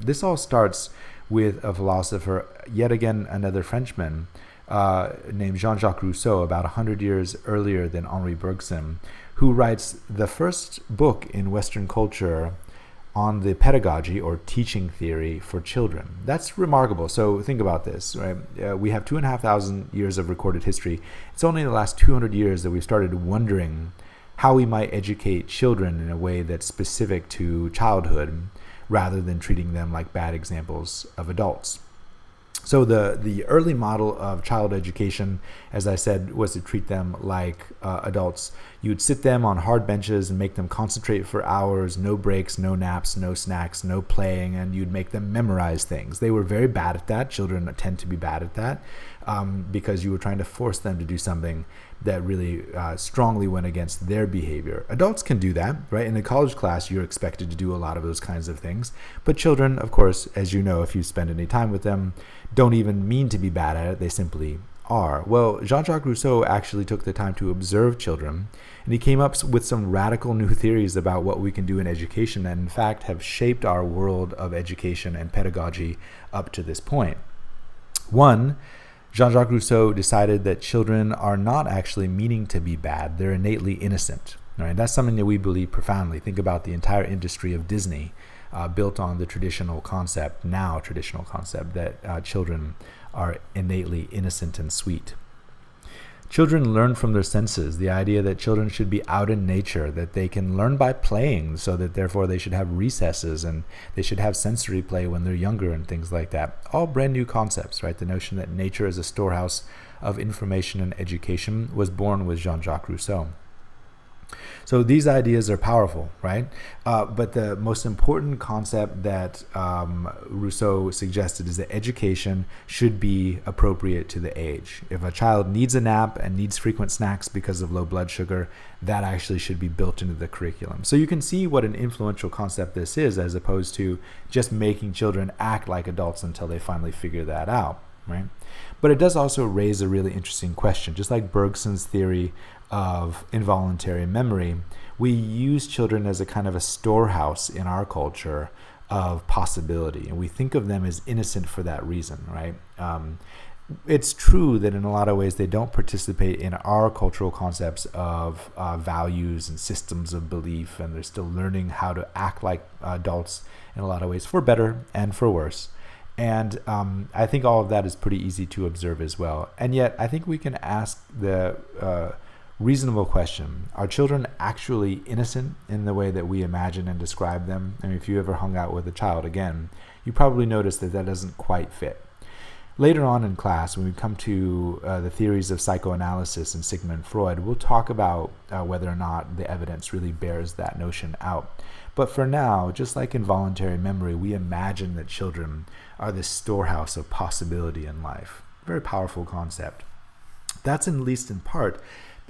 This all starts with a philosopher, yet again another Frenchman, named Jean-Jacques Rousseau, about 100 years earlier than Henri Bergson, who writes the first book in Western culture on the pedagogy or teaching theory for children. That's remarkable. So think about this, right? We have 2,500 years of recorded history. It's only in the last 200 years that we've started wondering how we might educate children in a way that's specific to childhood rather than treating them like bad examples of adults. So the early model of child education, as I said, was to treat them like adults. You'd sit them on hard benches and make them concentrate for hours, no breaks, no naps, no snacks, no playing, and you'd make them memorize things. They were very bad at that. Children tend to be bad at that because you were trying to force them to do something that really strongly went against their behavior. Adults can do that, right? In a college class, you're expected to do a lot of those kinds of things. But children, of course, as you know, if you spend any time with them, don't even mean to be bad at it. They simply are. Well, Jean-Jacques Rousseau actually took the time to observe children, and he came up with some radical new theories about what we can do in education and, in fact, have shaped our world of education and pedagogy up to this point. One, Jean-Jacques Rousseau decided that children are not actually meaning to be bad. They're innately innocent. Right? That's something that we believe profoundly. Think about the entire industry of Disney, built on the traditional concept that children are innately innocent and sweet. Children learn from their senses, the idea that children should be out in nature, that they can learn by playing, so that therefore they should have recesses and they should have sensory play when they're younger and things like that. All brand new concepts, right? The notion that nature is a storehouse of information and education was born with Jean-Jacques Rousseau. So these ideas are powerful, right? But the most important concept that Rousseau suggested is that education should be appropriate to the age. If a child needs a nap and needs frequent snacks because of low blood sugar, that actually should be built into the curriculum. So you can see what an influential concept this is, as opposed to just making children act like adults until they finally figure that out, right? But it does also raise a really interesting question. Just like Bergson's theory of involuntary memory, we use children as a kind of a storehouse in our culture of possibility, and we think of them as innocent for that reason, right? It's true that in a lot of ways they don't participate in our cultural concepts of values and systems of belief, and they're still learning how to act like adults in a lot of ways, for better and for worse. And I think all of that is pretty easy to observe as well. And yet I think we can ask the reasonable question: are children actually innocent in the way that we imagine and describe them? I mean, if you ever hung out with a child, again, you probably noticed that that doesn't quite fit. Later on in class, when we come to the theories of psychoanalysis and Sigmund Freud, we'll talk about whether or not the evidence really bears that notion out. But for now, just like involuntary memory, we imagine that children are this storehouse of possibility in life. Very powerful concept. That's at least in part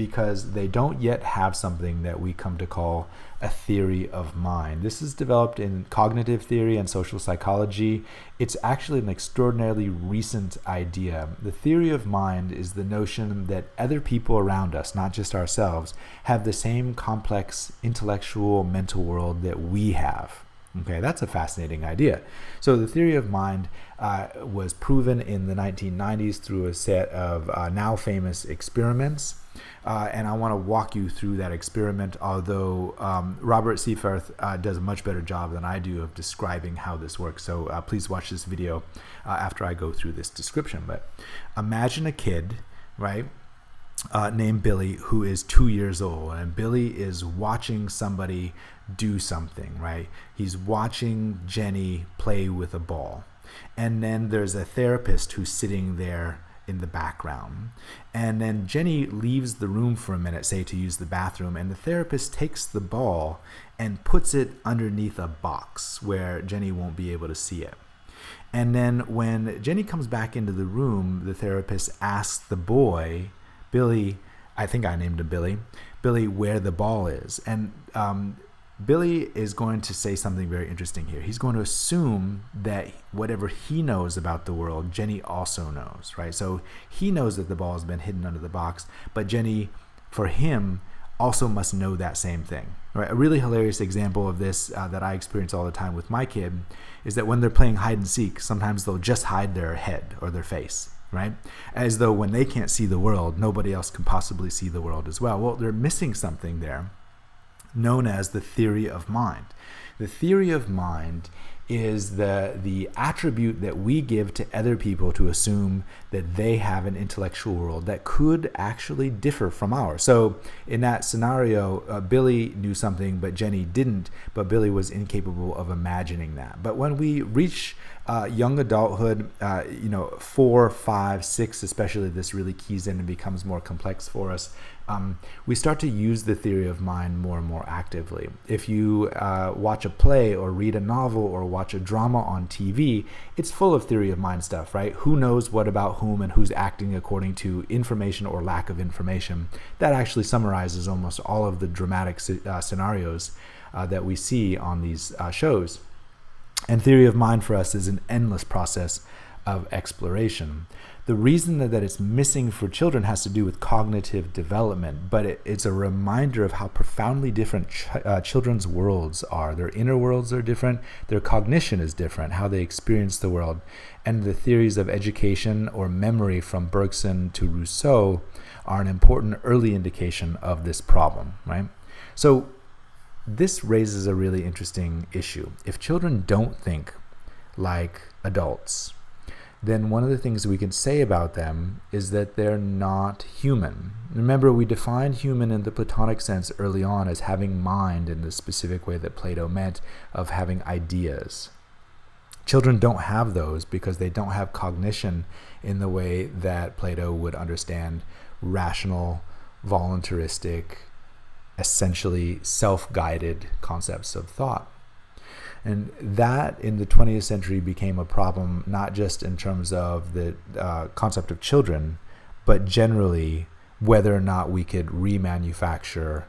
because they don't yet have something that we come to call a theory of mind. This is developed in cognitive theory and social psychology. It's actually an extraordinarily recent idea. The theory of mind is the notion that other people around us, not just ourselves, have the same complex intellectual mental world that we have. Okay, that's a fascinating idea. So the theory of mind was proven in the 1990s through a set of now famous experiments. And I want to walk you through that experiment, although Robert Seaforth does a much better job than I do of describing how this works. So please watch this video after I go through this description. But imagine a kid, right, named Billy, who is 2 years old. And Billy is watching somebody do something, right? He's watching Jenny play with a ball. And then there's a therapist who's sitting there in the background. And then Jenny leaves the room for a minute, say to use the bathroom, and the therapist takes the ball and puts it underneath a box where Jenny won't be able to see it. And then when Jenny comes back into the room, the therapist asks the boy, Billy, I think I named him Billy, where the ball is. And Billy is going to say something very interesting here. He's going to assume that whatever he knows about the world, Jenny also knows, right? So he knows that the ball has been hidden under the box, but Jenny, for him, also must know that same thing, right? A really hilarious example of this that I experience all the time with my kid is that when they're playing hide and seek, sometimes they'll just hide their head or their face, right? As though when they can't see the world, nobody else can possibly see the world as well. Well, they're missing something there, known as the theory of mind. The theory of mind is the attribute that we give to other people to assume that they have an intellectual world that could actually differ from ours. So in that scenario, Billy knew something, but Jenny didn't, but Billy was incapable of imagining that. But when we reach young adulthood, 4, 5, 6, especially, this really keys in and becomes more complex for us. We start to use the theory of mind more and more actively. If you watch a play or read a novel or watch a drama on TV, it's full of theory of mind stuff, right? Who knows what about whom and who's acting according to information or lack of information. That actually summarizes almost all of the dramatic scenarios that we see on these shows. And theory of mind for us is an endless process of exploration. The reason that it's missing for children has to do with cognitive development, but it's a reminder of how profoundly different children's worlds are. Their inner worlds are different, their cognition is different, how they experience the world. And the theories of education or memory from Bergson to Rousseau are an important early indication of this problem, right? So this raises a really interesting issue. If children don't think like adults, then one of the things we can say about them is that they're not human. Remember, we defined human in the Platonic sense early on as having mind in the specific way that Plato meant, of having ideas. Children don't have those because they don't have cognition in the way that Plato would understand rational, voluntaristic, essentially self-guided concepts of thought. And that in the 20th century became a problem, not just in terms of the concept of children, but generally whether or not we could remanufacture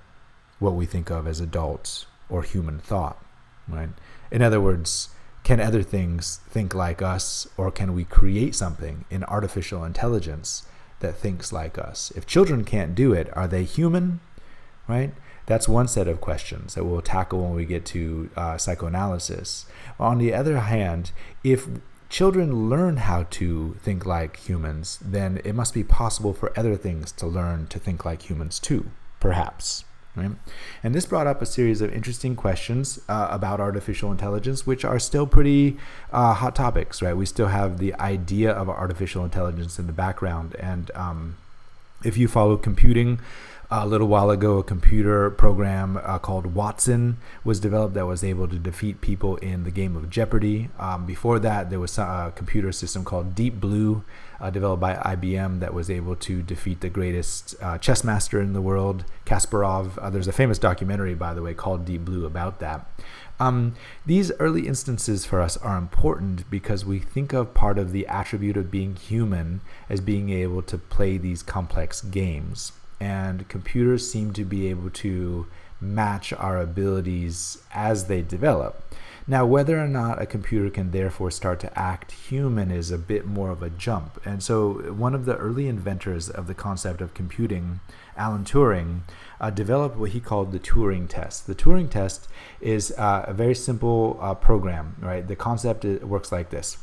what we think of as adults or human thought, right? In other words, can other things think like us, or can we create something in artificial intelligence that thinks like us? If children can't do it, are they human, right? That's one set of questions that we'll tackle when we get to psychoanalysis. On the other hand, if children learn how to think like humans, then it must be possible for other things to learn to think like humans too, perhaps. Right? And this brought up a series of interesting questions about artificial intelligence, which are still pretty hot topics, right? We still have the idea of artificial intelligence in the background. And if you follow computing, a little while ago, a computer program called Watson was developed that was able to defeat people in the game of Jeopardy. Before that, there was a computer system called Deep Blue, developed by IBM, that was able to defeat the greatest chess master in the world, Kasparov. There's a famous documentary, by the way, called Deep Blue about that. These early instances for us are important because we think of part of the attribute of being human as being able to play these complex games. and computers seem to be able to match our abilities as they develop. Now, whether or not a computer can therefore start to act human is a bit more of a jump. And so one of the early inventors of the concept of computing, Alan Turing, developed what he called the Turing test. The Turing test is a very simple program, right? The concept works like this.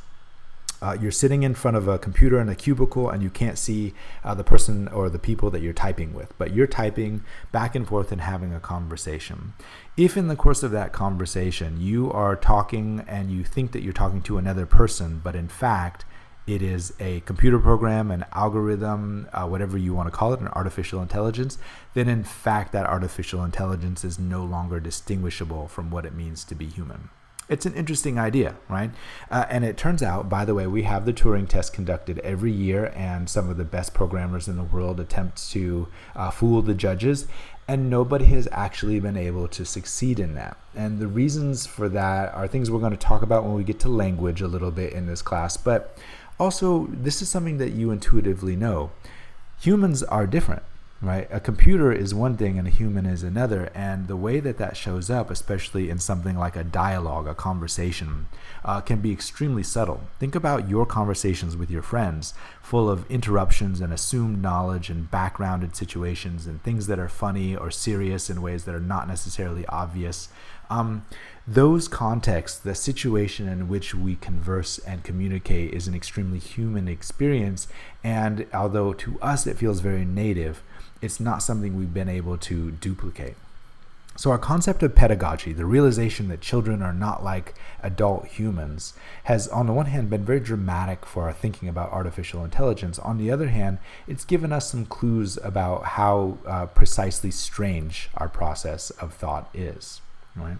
You're sitting in front of a computer in a cubicle and you can't see the person or the people that you're typing with, but you're typing back and forth and having a conversation. If in the course of that conversation you are talking and you think that you're talking to another person, but in fact it is a computer program, an algorithm, whatever you want to call it, an artificial intelligence, then in fact that artificial intelligence is no longer distinguishable from what it means to be human. It's an interesting idea, right? And it turns out, by the way, we have the Turing test conducted every year, and some of the best programmers in the world attempt to fool the judges, and nobody has actually been able to succeed in that. And the reasons for that are things we're going to talk about when we get to language a little bit in this class, but also this is something that you intuitively know. Humans are different. Right? A computer is one thing and a human is another, and the way that that shows up, especially in something like a dialogue, a conversation, can be extremely subtle. Think about your conversations with your friends, full of interruptions and assumed knowledge and backgrounded situations and things that are funny or serious in ways that are not necessarily obvious. Those contexts, the situation in which we converse and communicate is an extremely human experience, and although to us it feels very native, it's not something we've been able to duplicate. So our concept of pedagogy, the realization that children are not like adult humans, has on the one hand been very dramatic for our thinking about artificial intelligence. On the other hand, it's given us some clues about how precisely strange our process of thought is, right?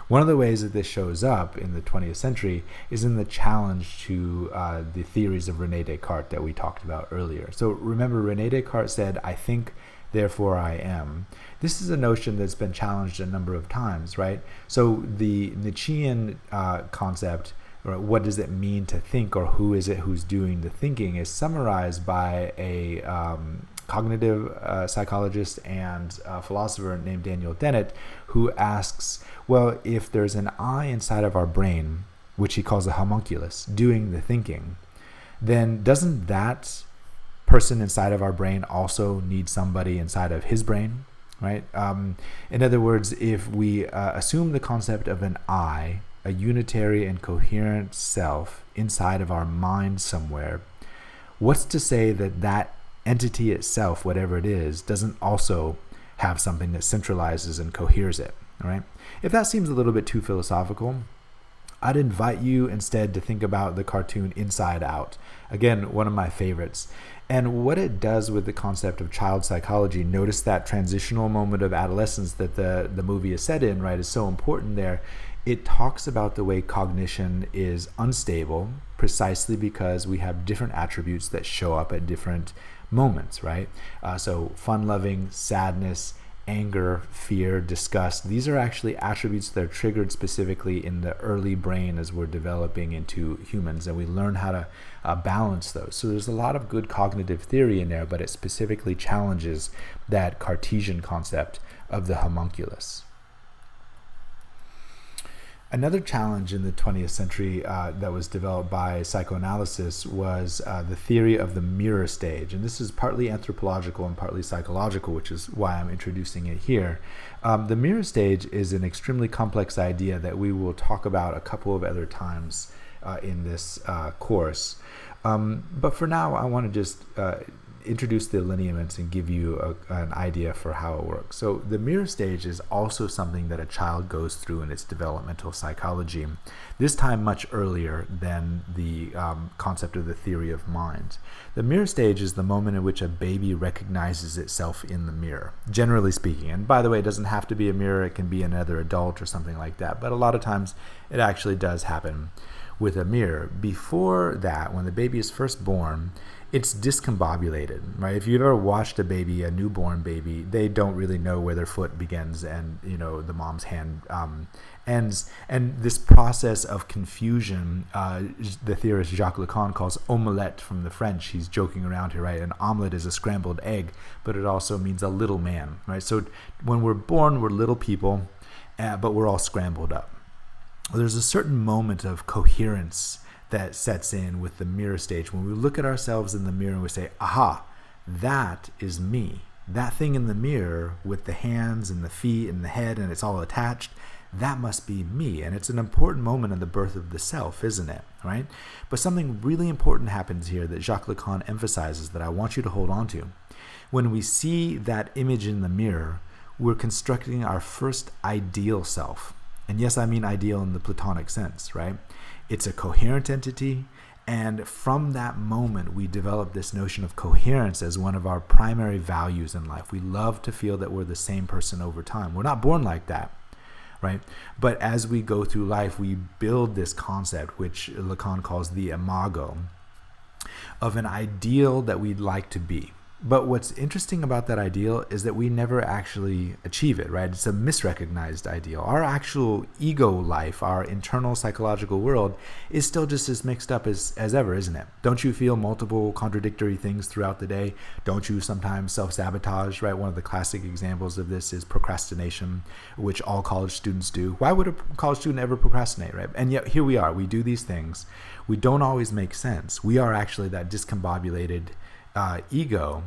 One of the ways that this shows up in the 20th century is in the challenge to the theories of René Descartes that we talked about earlier. So remember, René Descartes said, "I think, therefore I am." This is a notion that's been challenged a number of times, right? So the Nietzschean concept, or what does it mean to think, or who is it who's doing the thinking, is summarized by a cognitive psychologist and philosopher named Daniel Dennett, who asks, well, if there's an I inside of our brain, which he calls a homunculus, doing the thinking, then doesn't that person inside of our brain also need somebody inside of his brain, right? In other words, if we assume the concept of an I, a unitary and coherent self inside of our mind somewhere, what's to say that that entity itself, whatever it is, doesn't also have something that centralizes and coheres it, all right? If that seems a little bit too philosophical, I'd invite you instead to think about the cartoon Inside Out. Again, one of my favorites. And what it does with the concept of child psychology, notice that transitional moment of adolescence that the movie is set in, right, is so important there. It talks about the way cognition is unstable precisely because we have different attributes that show up at different moments, right? So fun-loving, sadness, anger, fear, disgust, these are actually attributes that are triggered specifically in the early brain as we're developing into humans, and we learn how to balance those. So there's a lot of good cognitive theory in there, but it specifically challenges that Cartesian concept of the homunculus. Another challenge in the 20th century that was developed by psychoanalysis was the theory of the mirror stage. And this is partly anthropological and partly psychological, which is why I'm introducing it here. The mirror stage is an extremely complex idea that we will talk about a couple of other times in this course. But for now, I want to just introduce the lineaments and give you an idea for how it works. So the mirror stage is also something that a child goes through in its developmental psychology, this time much earlier than the concept of the theory of mind. The mirror stage is the moment in which a baby recognizes itself in the mirror, generally speaking. And by the way, it doesn't have to be a mirror, it can be another adult or something like that, but a lot of times it actually does happen. with a mirror. Before that, when the baby is first born, it's discombobulated, right? If you've ever watched a newborn baby, they don't really know where their foot begins and, the mom's hand ends. And this process of confusion, the theorist Jacques Lacan calls omelette from the French. He's joking around here, right? An omelet is a scrambled egg, but it also means a little man, right? So when we're born, we're little people, but we're all scrambled up. Well, there's a certain moment of coherence that sets in with the mirror stage. When we look at ourselves in the mirror and we say, aha, that is me. That thing in the mirror with the hands and the feet and the head and it's all attached, that must be me. And it's an important moment in the birth of the self, isn't it? Right? But something really important happens here that Jacques Lacan emphasizes that I want you to hold on to. When we see that image in the mirror, we're constructing our first ideal self. And yes, I mean ideal in the Platonic sense, right? It's a coherent entity, and from that moment, we develop this notion of coherence as one of our primary values in life. We love to feel that we're the same person over time. We're not born like that, right? But as we go through life, we build this concept, which Lacan calls the imago, of an ideal that we'd like to be. But what's interesting about that ideal is that we never actually achieve it, right? It's a misrecognized ideal. Our actual ego life, our internal psychological world, is still just as mixed up as ever, isn't it? Don't you feel multiple contradictory things throughout the day? Don't you sometimes self-sabotage, right? One of the classic examples of this is procrastination, which all college students do. Why would a college student ever procrastinate, right? And yet here we are. We do these things. We don't always make sense. We are actually that discombobulated ego,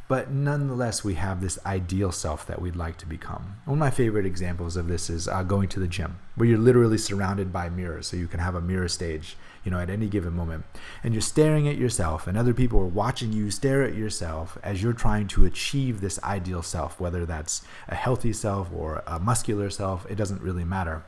but nonetheless we have this ideal self that we'd like to become. One of my favorite examples of this is going to the gym, where you're literally surrounded by mirrors, so you can have a mirror stage at any given moment, and you're staring at yourself, and other people are watching you stare at yourself as you're trying to achieve this ideal self, whether that's a healthy self or a muscular self. It doesn't really matter.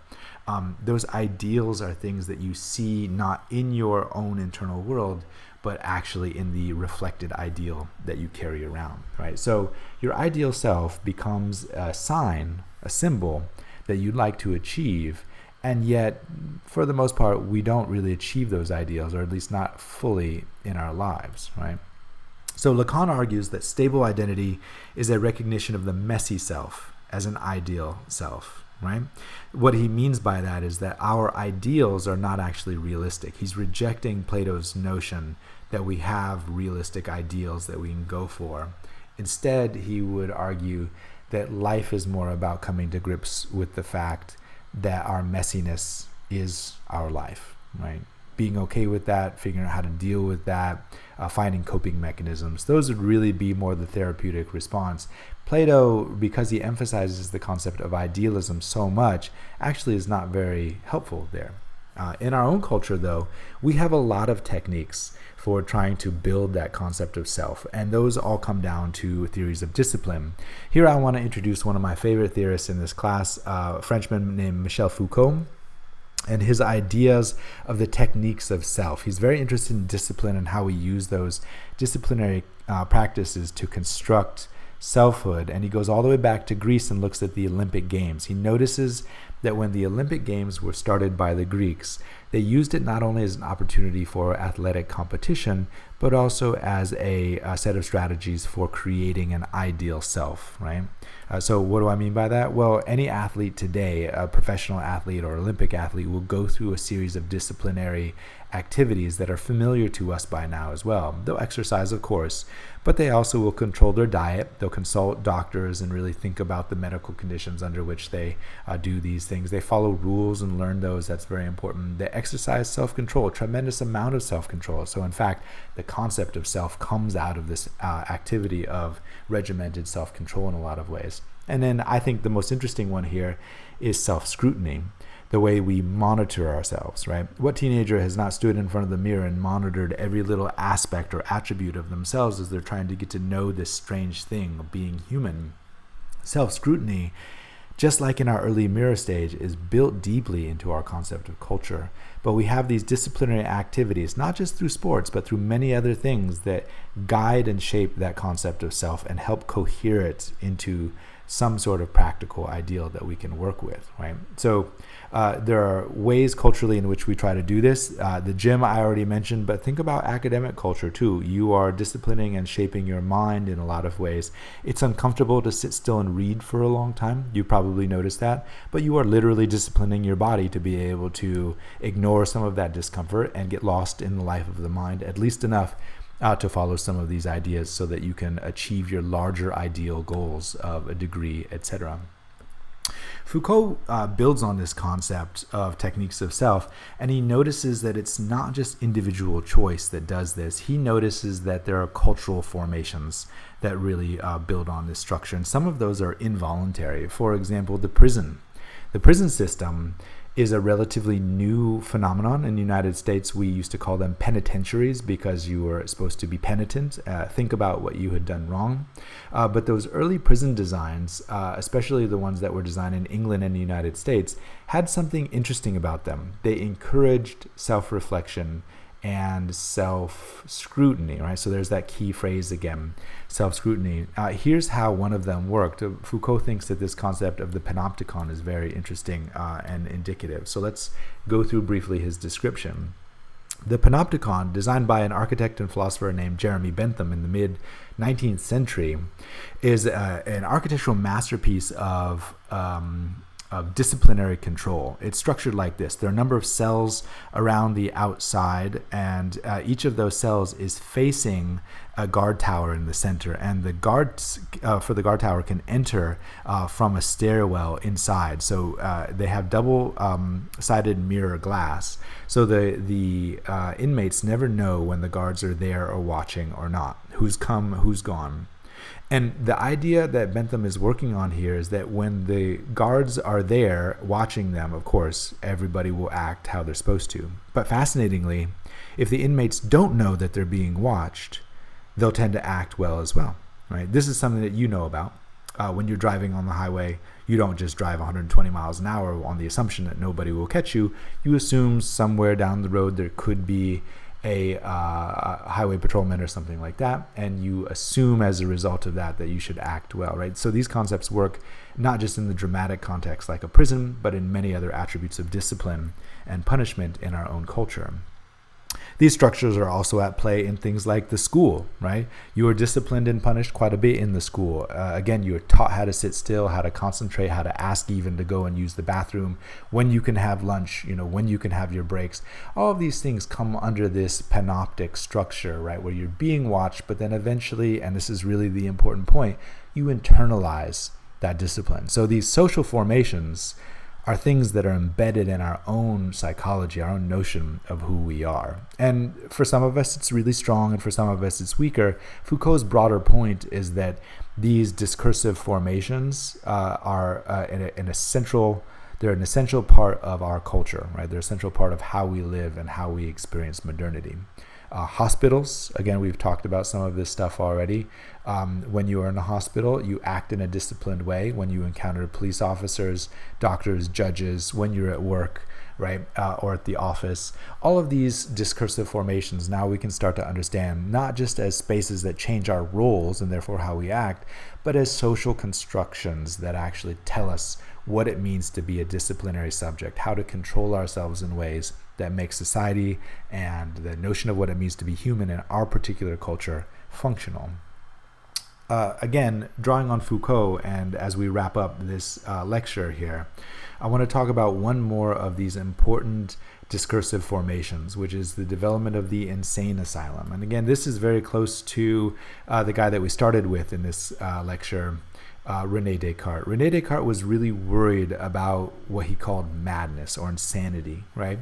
Those ideals are things that you see not in your own internal world, but actually in the reflected ideal that you carry around, right? So your ideal self becomes a sign, a symbol that you'd like to achieve, and yet, for the most part, we don't really achieve those ideals, or at least not fully in our lives, right? So Lacan argues that stable identity is a recognition of the messy self as an ideal self, right? What he means by that is that our ideals are not actually realistic. He's rejecting Plato's notion that we have realistic ideals that we can go for. Instead, he would argue that life is more about coming to grips with the fact that our messiness is our life, right? Being okay with that, figuring out how to deal with that, finding coping mechanisms. Those would really be more the therapeutic response. Plato, because he emphasizes the concept of idealism so much, actually is not very helpful there. In our own culture, though, we have a lot of techniques for trying to build that concept of self, and those all come down to theories of discipline. Here I want to introduce one of my favorite theorists in this class, a Frenchman named Michel Foucault, and his ideas of the techniques of self. He's very interested in discipline and how we use those disciplinary practices to construct selfhood, and he goes all the way back to Greece and looks at the Olympic Games. He notices that when the Olympic Games were started by the Greeks, they used it not only as an opportunity for athletic competition, but also as a set of strategies for creating an ideal self, right? So what do I mean by that? Well, any athlete today, a professional athlete or Olympic athlete, will go through a series of disciplinary activities that are familiar to us by now as well. They'll exercise, of course, but they also will control their diet. They'll consult doctors and really think about the medical conditions under which they do these things. They follow rules and learn those. That's very important. They exercise self-control, a tremendous amount of self-control. So in fact, the concept of self comes out of this activity of regimented self-control in a lot of ways. And then I think the most interesting one here is self-scrutiny, the way we monitor ourselves, right? What teenager has not stood in front of the mirror and monitored every little aspect or attribute of themselves as they're trying to get to know this strange thing of being human? Self-scrutiny, just like in our early mirror stage, is built deeply into our concept of culture. but we have these disciplinary activities, not just through sports, but through many other things that guide and shape that concept of self and help cohere it into some sort of practical ideal that we can work with, right? So there are ways culturally in which we try to do this. The gym I already mentioned, but think about academic culture too. You are disciplining and shaping your mind in a lot of ways. It's uncomfortable to sit still and read for a long time. You probably noticed that, but you are literally disciplining your body to be able to ignore some of that discomfort and get lost in the life of the mind, at least enough to follow some of these ideas so that you can achieve your larger ideal goals of a degree, etc. Foucault builds on this concept of techniques of self, and he notices that it's not just individual choice that does this. He notices that there are cultural formations that really build on this structure, and some of those are involuntary. For example, the prison. The prison system is a relatively new phenomenon. In the United States, we used to call them penitentiaries because you were supposed to be penitent, think about what you had done wrong. But those early prison designs, especially the ones that were designed in England and the United States, had something interesting about them. They encouraged self-reflection and self-scrutiny, right? So there's that key phrase again, self-scrutiny. Here's how one of them worked. Foucault thinks that this concept of the panopticon is very interesting and indicative. So let's go through briefly his description. The panopticon, designed by an architect and philosopher named Jeremy Bentham in the mid-19th century, is an architectural masterpiece of disciplinary control. It's structured like this. There are a number of cells around the outside, and each of those cells is facing a guard tower in the center, and the guards for the guard tower can enter from a stairwell inside. So they have double-sided mirror glass, so the inmates never know when the guards are there or watching or not, who's come, who's gone. And the idea that Bentham is working on here is that when the guards are there watching them, of course, everybody will act how they're supposed to. But fascinatingly, if the inmates don't know that they're being watched, they'll tend to act well as well, right? This is something that you know about. When you're driving on the highway, you don't just drive 120 miles an hour on the assumption that nobody will catch you. You assume somewhere down the road there could be a highway patrolman or something like that, and you assume as a result of that you should act well, right? So these concepts work not just in the dramatic context like a prison, but in many other attributes of discipline and punishment in our own culture. These structures are also at play in things like the school, right? You are disciplined and punished quite a bit in the school. Again, you are taught how to sit still, how to concentrate, how to ask even to go and use the bathroom, when you can have lunch, when you can have your breaks. All of these things come under this panoptic structure, right? Where you're being watched, but then eventually, and this is really the important point, you internalize that discipline. So these social formations are things that are embedded in our own psychology, our own notion of who we are. And for some of us, it's really strong, and for some of us, it's weaker. Foucault's broader point is that these discursive formations are an essential part of our culture, right? They're an essential part of how we live and how we experience modernity. Hospitals, again, we've talked about some of this stuff already. When you are in a hospital, you act in a disciplined way. When you encounter police officers, doctors, judges, when you're at work, right, or at the office, all of these discursive formations, now we can start to understand not just as spaces that change our roles and therefore how we act, but as social constructions that actually tell us what it means to be a disciplinary subject, how to control ourselves in ways that make society and the notion of what it means to be human in our particular culture functional. Again, drawing on Foucault, and as we wrap up this lecture here, I want to talk about one more of these important discursive formations, which is the development of the insane asylum. And again, this is very close to the guy that we started with in this lecture, René Descartes. René Descartes was really worried about what he called madness or insanity, right?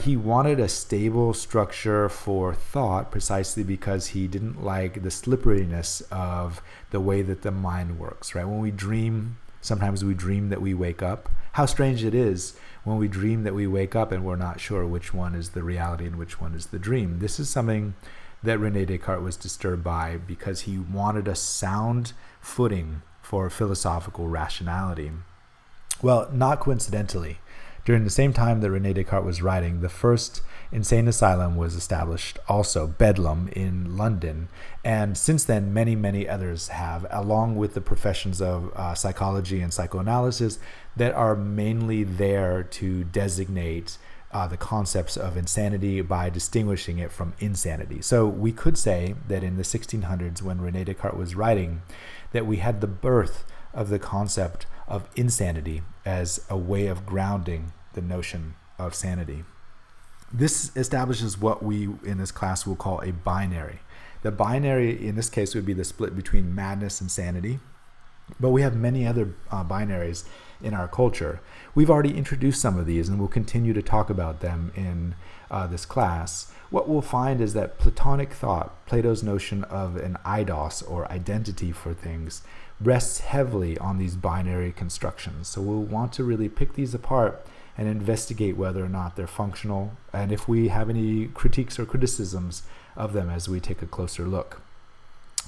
He wanted a stable structure for thought precisely because he didn't like the slipperiness of the way that the mind works, right? When we dream, sometimes we dream that we wake up. How strange it is when we dream that we wake up and we're not sure which one is the reality and which one is the dream. This is something that René Descartes was disturbed by because he wanted a sound footing for philosophical rationality. Well, not coincidentally, During the same time that René Descartes was writing, the first insane asylum was established, also Bedlam in London. And since then, many, many others have, along with the professions of psychology and psychoanalysis that are mainly there to designate the concepts of insanity by distinguishing it from insanity. So we could say that in the 1600s, when René Descartes was writing, that we had the birth of the concept of insanity as a way of grounding the notion of sanity. This establishes what we in this class will call a binary. The binary in this case would be the split between madness and sanity, but we have many other binaries in our culture. We've already introduced some of these and we'll continue to talk about them in this class. What we'll find is that Platonic thought, Plato's notion of an eidos or identity for things, rests heavily on these binary constructions. So we'll want to really pick these apart and investigate whether or not they're functional, and if we have any critiques or criticisms of them as we take a closer look.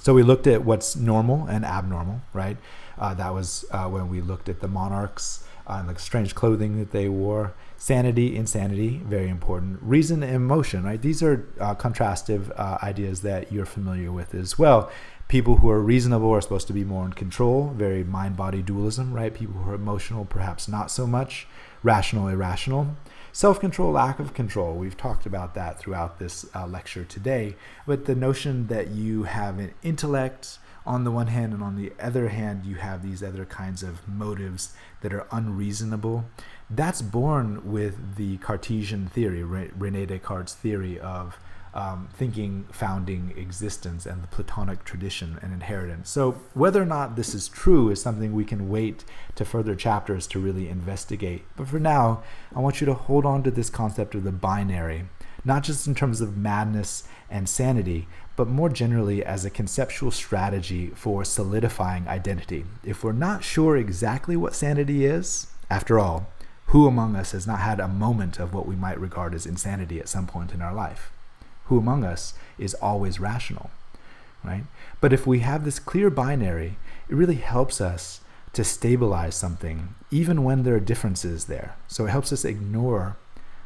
So we looked at what's normal and abnormal, right? That was when we looked at the monarchs and the strange clothing that they wore. Sanity, insanity, very important. Reason and emotion, right? These are contrastive ideas that you're familiar with as well. People who are reasonable are supposed to be more in control, very mind-body dualism, right? People who are emotional, perhaps not so much. Rational, irrational. Self-control, lack of control. We've talked about that throughout this lecture today. But the notion that you have an intellect on the one hand, and on the other hand, you have these other kinds of motives that are unreasonable. That's born with the Cartesian theory, René Descartes' theory of thinking founding existence and the Platonic tradition and inheritance. So whether or not this is true is something we can wait to further chapters to really investigate. But for now, I want you to hold on to this concept of the binary, not just in terms of madness and sanity, but more generally as a conceptual strategy for solidifying identity. If we're not sure exactly what sanity is, after all, who among us has not had a moment of what we might regard as insanity at some point in our life? Who among us is always rational, right? But if we have this clear binary, it really helps us to stabilize something, even when there are differences there. So it helps us ignore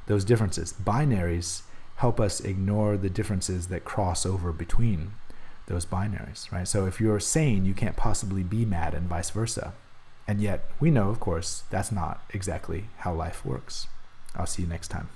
those differences. Binaries help us ignore the differences that cross over between those binaries, right? So if you're sane, you can't possibly be mad and vice versa. And yet we know, of course, that's not exactly how life works. I'll see you next time.